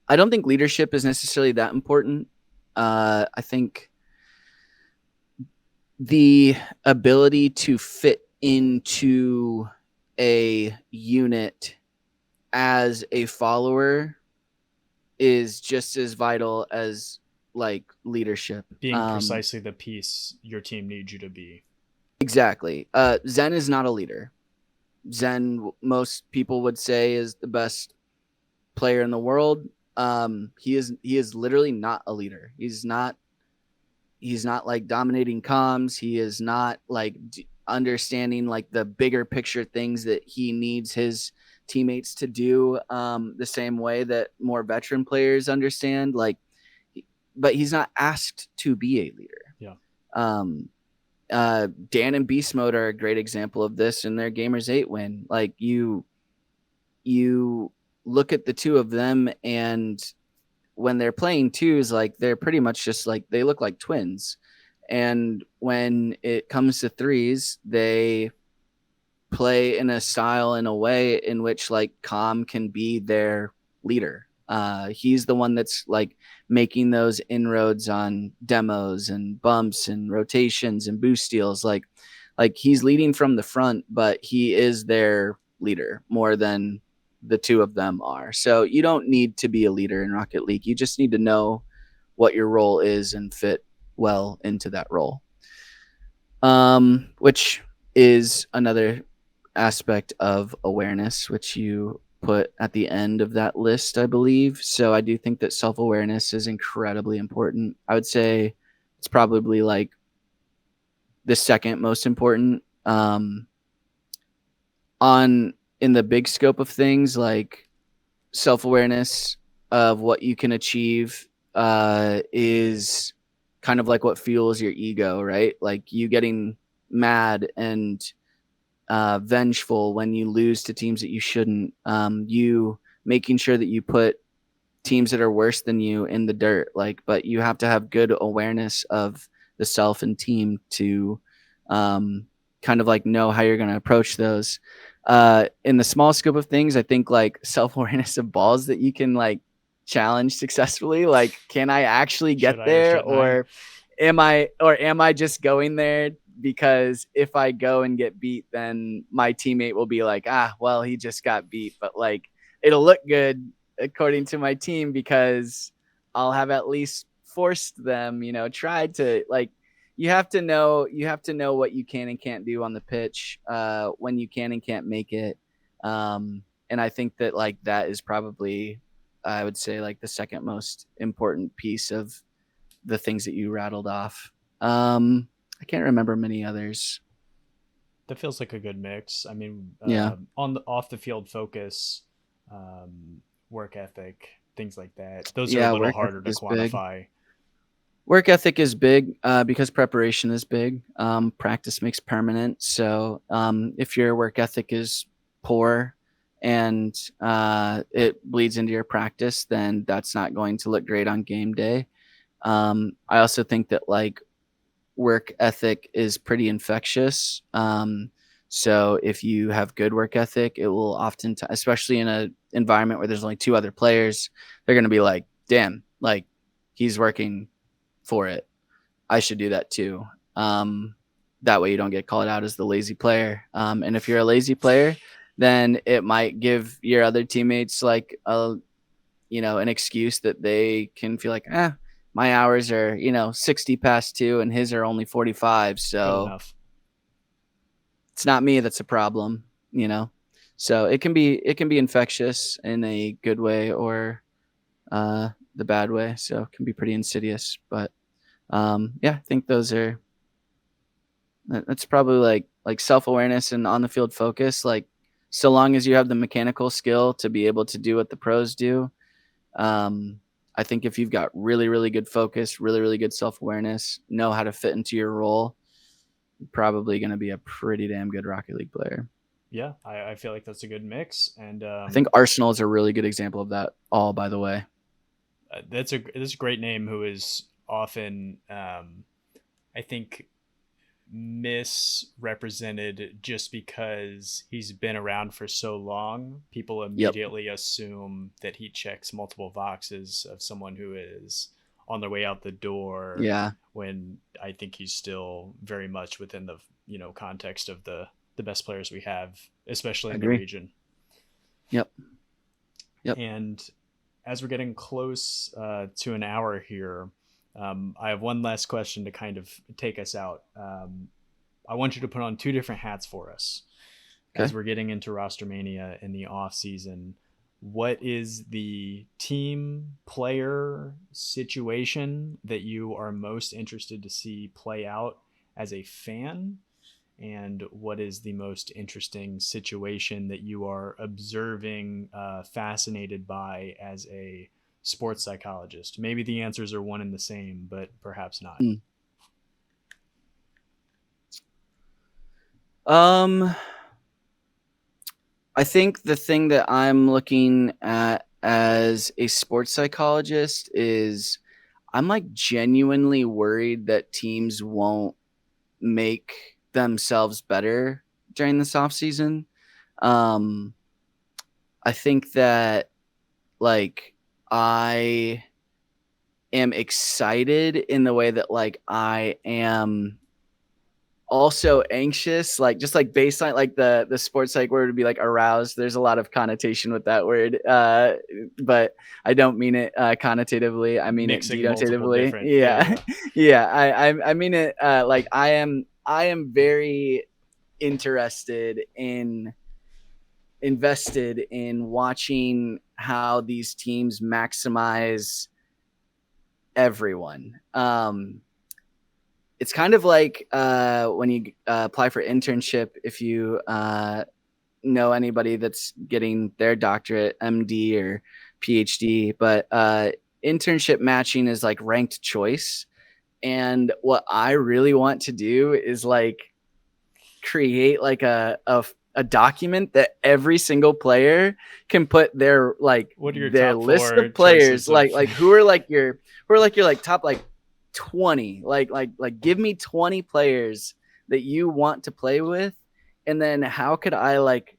Speaker 2: I don't think leadership is necessarily that important. I think the ability to fit into a unit as a follower is just as vital as like leadership.
Speaker 1: Being precisely the piece your team needs you to be.
Speaker 2: Exactly. Zen is not a leader. Zen, most people would say, is the best player in the world. He is literally not a leader. He's not like dominating comms. He is not like understanding like the bigger picture things that he needs his teammates to do the same way that more veteran players understand. Like, but he's not asked to be a leader.
Speaker 1: Yeah.
Speaker 2: Dan and Beast Mode are a great example of this in their Gamers 8 win. Like you look at the two of them, and when they're playing twos, like they're pretty much just like they look like twins. And when it comes to threes, they play in a style, in a way in which like Calm can be their leader. He's the one that's like making those inroads on demos and bumps and rotations and boost steals. Like he's leading from the front, but he is their leader more than the two of them are. So you don't need to be a leader in Rocket League. You just need to know what your role is and fit well into that role. Which is another aspect of awareness, which you put at the end of that list, I believe. So I do think that self-awareness is incredibly important. I would say it's probably like the second most important. On in the big scope of things, like self-awareness of what you can achieve is kind of like what fuels your ego, right? Like you getting mad and vengeful when you lose to teams that you shouldn't. You making sure that you put teams that are worse than you in the dirt. Like, but you have to have good awareness of the self and team to kind of like know how you're going to approach those. In the small scope of things, I think like self-awareness of balls that you can like challenge successfully. Like, can I actually get there, or am I just going there because if I go and get beat, then my teammate will be like, well, he just got beat, but like it'll look good according to my team because I'll have at least forced them, tried to like. You have to know what you can and can't do on the pitch, when you can and can't make it. And I think that like that is probably, I would say, like the second most important piece of the things that you rattled off. I can't remember many others.
Speaker 1: That feels like a good mix. I mean,
Speaker 2: Yeah.
Speaker 1: on the off the field focus, work ethic, things like that. Those are a
Speaker 2: Yeah,
Speaker 1: little
Speaker 2: work
Speaker 1: harder
Speaker 2: ethic
Speaker 1: to
Speaker 2: is big.
Speaker 1: quantify.
Speaker 2: Work ethic is big because preparation is big. Practice makes permanent. So if your work ethic is poor and it bleeds into your practice, then that's not going to look great on game day. I also think that like work ethic is pretty infectious. So if you have good work ethic, it will often, especially in an environment where there's only two other players, they're going to be like, damn, like he's working for it. I should do that too. That way you don't get called out as the lazy player. And if you're a lazy player, then it might give your other teammates like an excuse that they can feel like, my hours are, 60 past 2 and his are only 45.
Speaker 1: Good
Speaker 2: So
Speaker 1: enough.
Speaker 2: it's not me that's a problem. So it can be infectious in a good way or the bad way. So it can be pretty insidious. But I think that's probably like self-awareness and on the field focus. Like, so long as you have the mechanical skill to be able to do what the pros do, um, I think if you've got really, really good focus, really, really good self-awareness, know how to fit into your role, you're probably going to be a pretty damn good Rocket League player.
Speaker 1: Yeah, I feel like that's a good mix, and
Speaker 2: I think Arsenal is a really good example of that. All, by the way.
Speaker 1: that's a great name who is often, I think, misrepresented just because he's been around for so long. People
Speaker 2: Yep.
Speaker 1: immediately assume that he checks multiple boxes of someone who is on their way out the door,
Speaker 2: Yeah.
Speaker 1: when I think he's still very much within the context of the best players we have, especially in the
Speaker 2: Agree.
Speaker 1: region.
Speaker 2: Yep. Yep.
Speaker 1: And as we're getting close to an hour here, I have one last question to kind of take us out. I want you to put on two different hats for us as
Speaker 2: Okay.
Speaker 1: we're getting into roster mania in the off season. What is the team player situation that you are most interested to see play out as a fan? And what is the most interesting situation that you are observing, fascinated by as a sports psychologist? Maybe the answers are one and the same, but perhaps not.
Speaker 2: Mm. Um, I think the thing that I'm looking at as a sports psychologist is I'm like genuinely worried that teams won't make themselves better during this off season. Um, I think that like I am excited in the way that like I am also anxious, like just like baseline, like the sports psych word would be like aroused. There's a lot of connotation with that word, but I don't mean it connotatively. I mean it
Speaker 1: Mixing multiple
Speaker 2: denotatively.
Speaker 1: different, yeah,
Speaker 2: Yeah,
Speaker 1: yeah.
Speaker 2: yeah. I mean it like I am very interested in invested in watching how these teams maximize everyone. It's kind of like when you apply for internship, if you know anybody that's getting their doctorate, MD or PhD, but internship matching is like ranked choice. And what I really want to do is like create like a document that every single player can put their like
Speaker 1: What are your
Speaker 2: their
Speaker 1: top
Speaker 2: list
Speaker 1: four
Speaker 2: of players
Speaker 1: choices of?
Speaker 2: like who are like top like 20, like give me 20 players that you want to play with, and then how could I like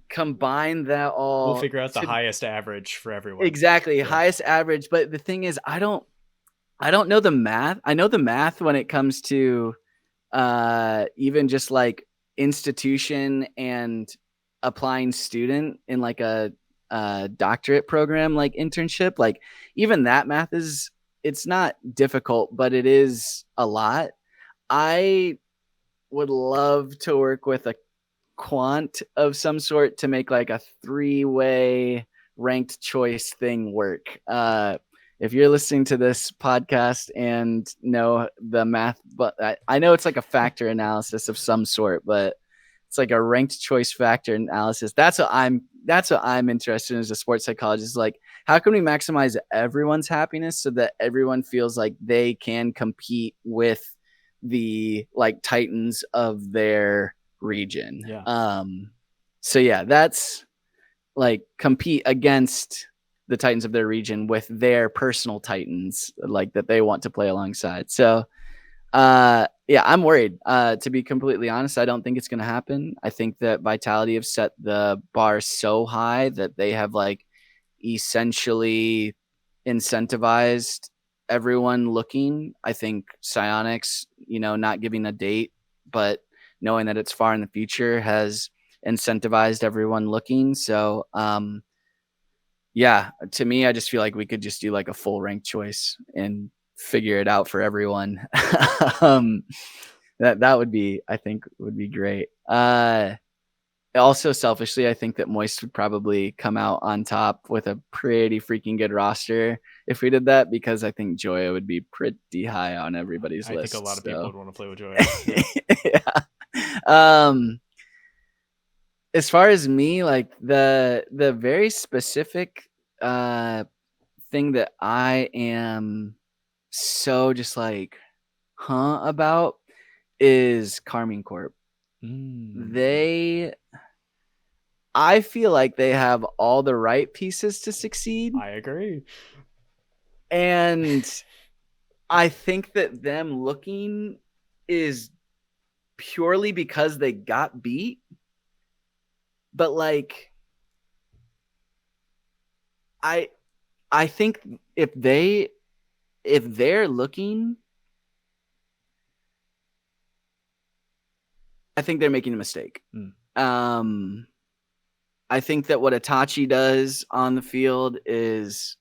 Speaker 2: combine that
Speaker 1: We'll
Speaker 2: all
Speaker 1: figure out the
Speaker 2: to
Speaker 1: highest average for everyone.
Speaker 2: exactly
Speaker 1: Yeah.
Speaker 2: highest average. But the thing is, I don't know the math. I know the math when it comes to even just like institution and applying student in like a doctorate program like internship, like even that math is, it's not difficult, but it is a lot. I would love to work with a quant of some sort to make like a three-way ranked choice thing work. If you're listening to this podcast and know the math, but I know it's like a factor analysis of some sort, but it's like a ranked choice factor analysis. That's what I'm interested in as a sports psychologist. Like, how can we maximize everyone's happiness so that everyone feels like they can compete with the like titans of their region?
Speaker 1: Yeah.
Speaker 2: So yeah, that's like compete against the titans of their region with their personal titans like that they want to play alongside. So yeah, I'm worried. To be completely honest, I don't think it's going to happen. I think that Vitality have set the bar so high that they have like essentially incentivized everyone looking. I think Psionics, not giving a date, but knowing that it's far in the future has incentivized everyone looking. So Yeah, to me, I just feel like we could just do like a full rank choice and figure it out for everyone. um, that would be, I think, would be great. Also, selfishly, I think that Moist would probably come out on top with a pretty freaking good roster if we did that, because I think Joya would be pretty high on everybody's
Speaker 1: I think a lot
Speaker 2: list.
Speaker 1: of people
Speaker 2: So,
Speaker 1: would want to play with Joya. Yeah.
Speaker 2: yeah. Um, as far as me, like the very specific uh thing that I am so just like about is Carmine Corp.
Speaker 1: Mm,
Speaker 2: They I feel like they have all the right pieces to succeed.
Speaker 1: I agree.
Speaker 2: And I think that them looking is purely because they got beat. But like I I think if they're looking, I think they're making a mistake.
Speaker 1: Mm.
Speaker 2: Um I think that what Itachi does on the field is,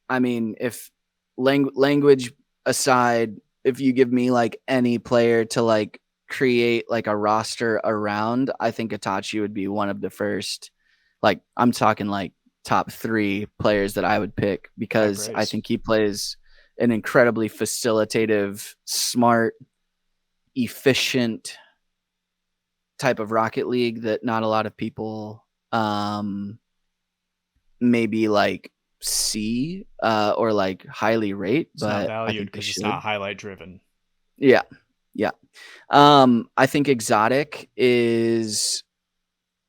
Speaker 2: I mean, if language aside, if you give me like any player to like create like a roster around, I think Itachi would be one of the first. Like, I'm talking like top 3 players that I would pick,
Speaker 1: I
Speaker 2: because I
Speaker 1: brace.
Speaker 2: think he plays an incredibly facilitative, smart, efficient type of Rocket League that not a lot of people maybe like see or like highly rate,
Speaker 1: It's not
Speaker 2: but I
Speaker 1: valued
Speaker 2: think they
Speaker 1: because it's not
Speaker 2: should.
Speaker 1: highlight driven.
Speaker 2: Yeah. Yeah. I think Exotic is,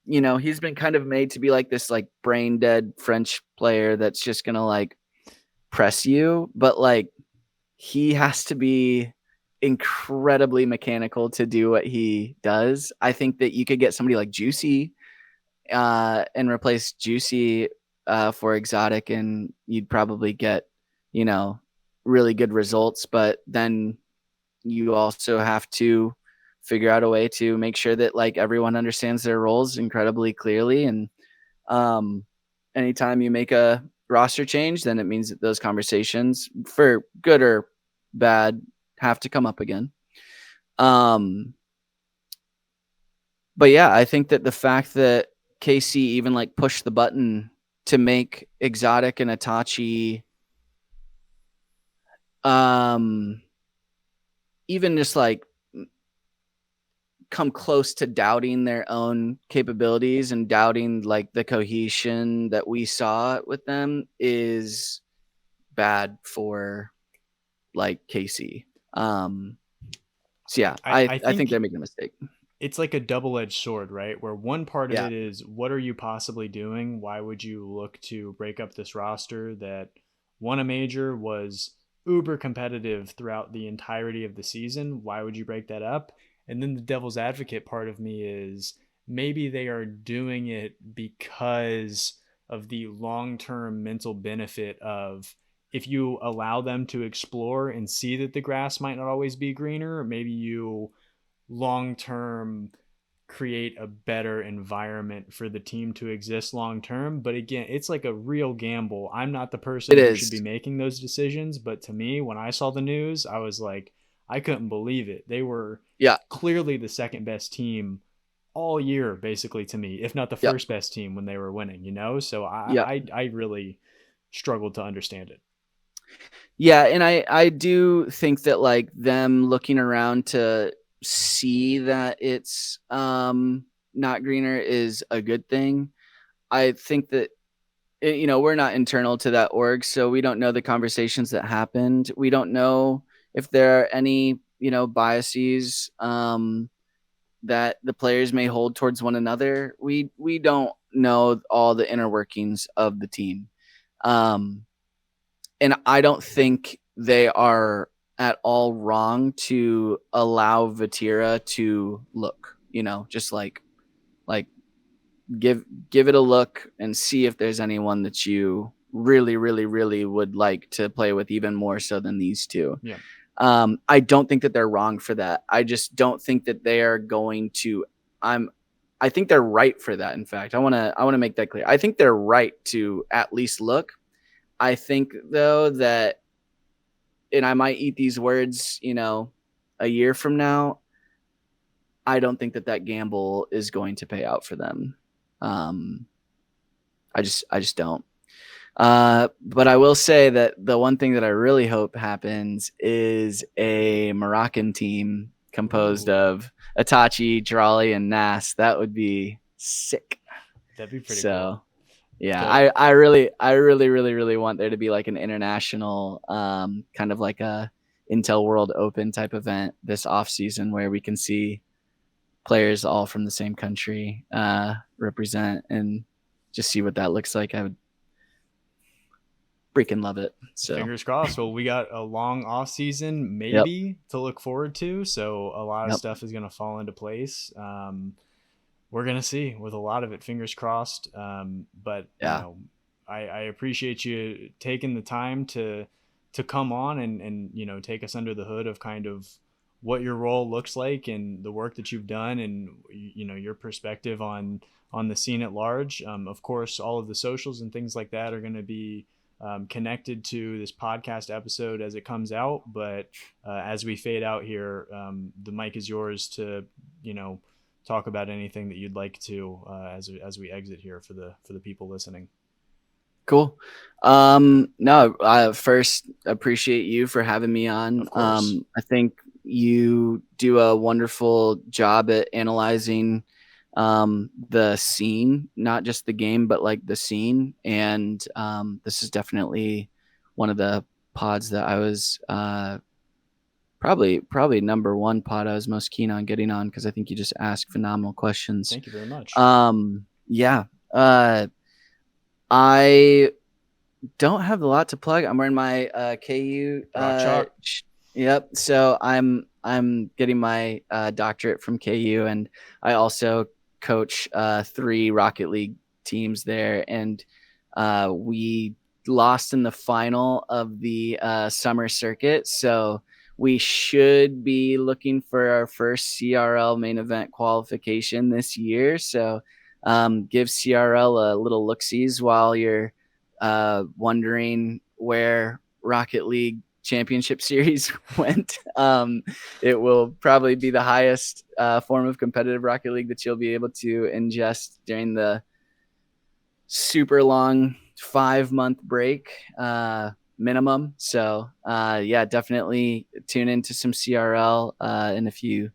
Speaker 2: he's been kind of made to be like this like brain dead French player that's just gonna like press you, but like he has to be incredibly mechanical to do what he does. I think that you could get somebody like Juicy and replace Juicy for Exotic, and you'd probably get, you know, really good results. But then you also have to figure out a way to make sure that like everyone understands their roles incredibly clearly. And um, anytime you make a roster change, then it means that those conversations, for good or bad, have to come up again. Um, but yeah, I think that the fact that KC even like pushed the button to make Exotic and Itachi um even just like come close to doubting their own capabilities and doubting like the cohesion that we saw with them is bad for like KC. So yeah,
Speaker 1: I
Speaker 2: I think
Speaker 1: think
Speaker 2: they're making a mistake.
Speaker 1: it's like a double-edged sword, right? Where one part of
Speaker 2: Yeah.
Speaker 1: it is what are you possibly doing? Why would you look to break up this roster that won a major, was uber competitive throughout the entirety of the season? Why would you break that up? And then the devil's advocate part of me is maybe they are doing it because of the long-term mental benefit of if you allow them to explore and see that the grass might not always be greener, maybe you long term create a better environment for the team to exist long term. But again, it's like a real gamble. I'm not the
Speaker 2: It
Speaker 1: person who should be
Speaker 2: is.
Speaker 1: making those decisions, but to me, when I saw the news, I was like, I couldn't believe it. They were
Speaker 2: Yeah.
Speaker 1: clearly the second best team all year, basically, to me, if not the
Speaker 2: Yep.
Speaker 1: first best team when they were winning, you know? So
Speaker 2: Yep.
Speaker 1: I really struggled to understand it.
Speaker 2: Yeah, and I do think that like them looking around to see that it's not greener is a good thing. I think that we're not internal to that org, so we don't know the conversations that happened. We don't know if there are any, biases that the players may hold towards one another. We don't know all the inner workings of the team. Um and I don't think they are at all wrong to allow Vatira to look, just like give it a look and see if there's anyone that you really, really, really would like to play with even more so than these two.
Speaker 1: Yeah.
Speaker 2: I don't think that they're wrong for that. I just don't think that they are going to. I'm I think they're right for that. In fact, I want to make that clear. I think they're right to at least look. I think though that, and I might eat these words, a year from now, I don't think that gamble is going to pay out for them. I just don't. But I will say that the one thing that I really hope happens is a Moroccan team composed of Itachi, Drali, and Nas. That would be sick.
Speaker 1: That'd be pretty cool.
Speaker 2: Yeah, I really, really want there to be like an international, kind of like a Intel World Open type event this off season where we can see players all from the same country represent and just see what that looks like. I would freaking love it. So
Speaker 1: fingers crossed. Well, we got a long off season maybe to look forward to. So a lot of stuff is going to fall into place. We're going to see with a lot of it, fingers crossed. But I appreciate you taking the time to come on and, take us under the hood of kind of what your role looks like and the work that you've done and, your perspective on the scene at large. Of course, all of the socials and things like that are going to be connected to this podcast episode as it comes out. But as we fade out here, the mic is yours to, talk about anything that you'd like to as we exit here for the people listening.
Speaker 2: Cool. No, I first appreciate you for having me on. I think you do a wonderful job at analyzing the scene, not just the game, but like the scene. And this is definitely one of the pods that I was probably number one pod I was most keen on getting on, because I think you just ask phenomenal questions.
Speaker 1: Thank you very much.
Speaker 2: Yeah. I don't have a lot to plug. I'm wearing my KU. Yep. So I'm getting my doctorate from KU, and I also coach 3 Rocket League teams there, and we lost in the final of the summer circuit. So we should be looking for our first CRL main event qualification this year. So give CRL a little look-sees while you're wondering where Rocket League Championship Series went. It will probably be the highest form of competitive Rocket League that you'll be able to ingest during the super long 5-month break minimum. So definitely tune into some CRL. And if you,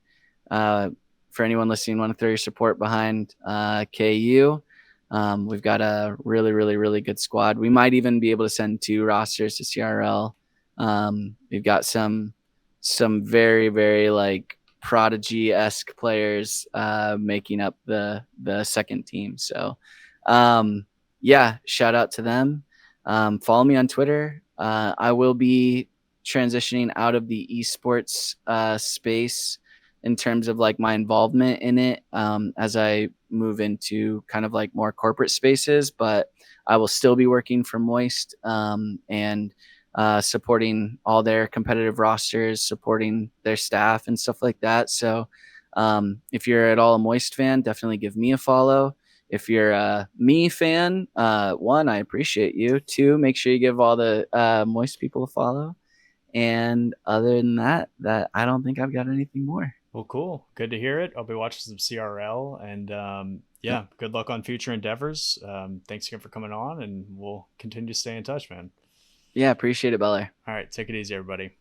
Speaker 2: for anyone listening, want to throw your support behind KU, we've got a really, really, really good squad. We might even be able to send 2 rosters to CRL. We've got some very, very like prodigy-esque players making up the second team. So shout out to them. Follow me on Twitter. I will be transitioning out of the esports space in terms of like my involvement in it as I move into kind of like more corporate spaces, but I will still be working for Moist and supporting all their competitive rosters, supporting their staff and stuff like that. So if you're at all a Moist fan, definitely give me a follow. If you're a me fan, 1, I appreciate you. 2, make sure you give all the Moist people a follow. And other than that, I don't think I've got anything more.
Speaker 1: Well, cool. Good to hear it. I'll be watching some CRL, and good luck on future endeavors. Thanks again for coming on, and we'll continue to stay in touch, man.
Speaker 2: Yeah, appreciate it, Beller.
Speaker 1: All right, take it easy, everybody.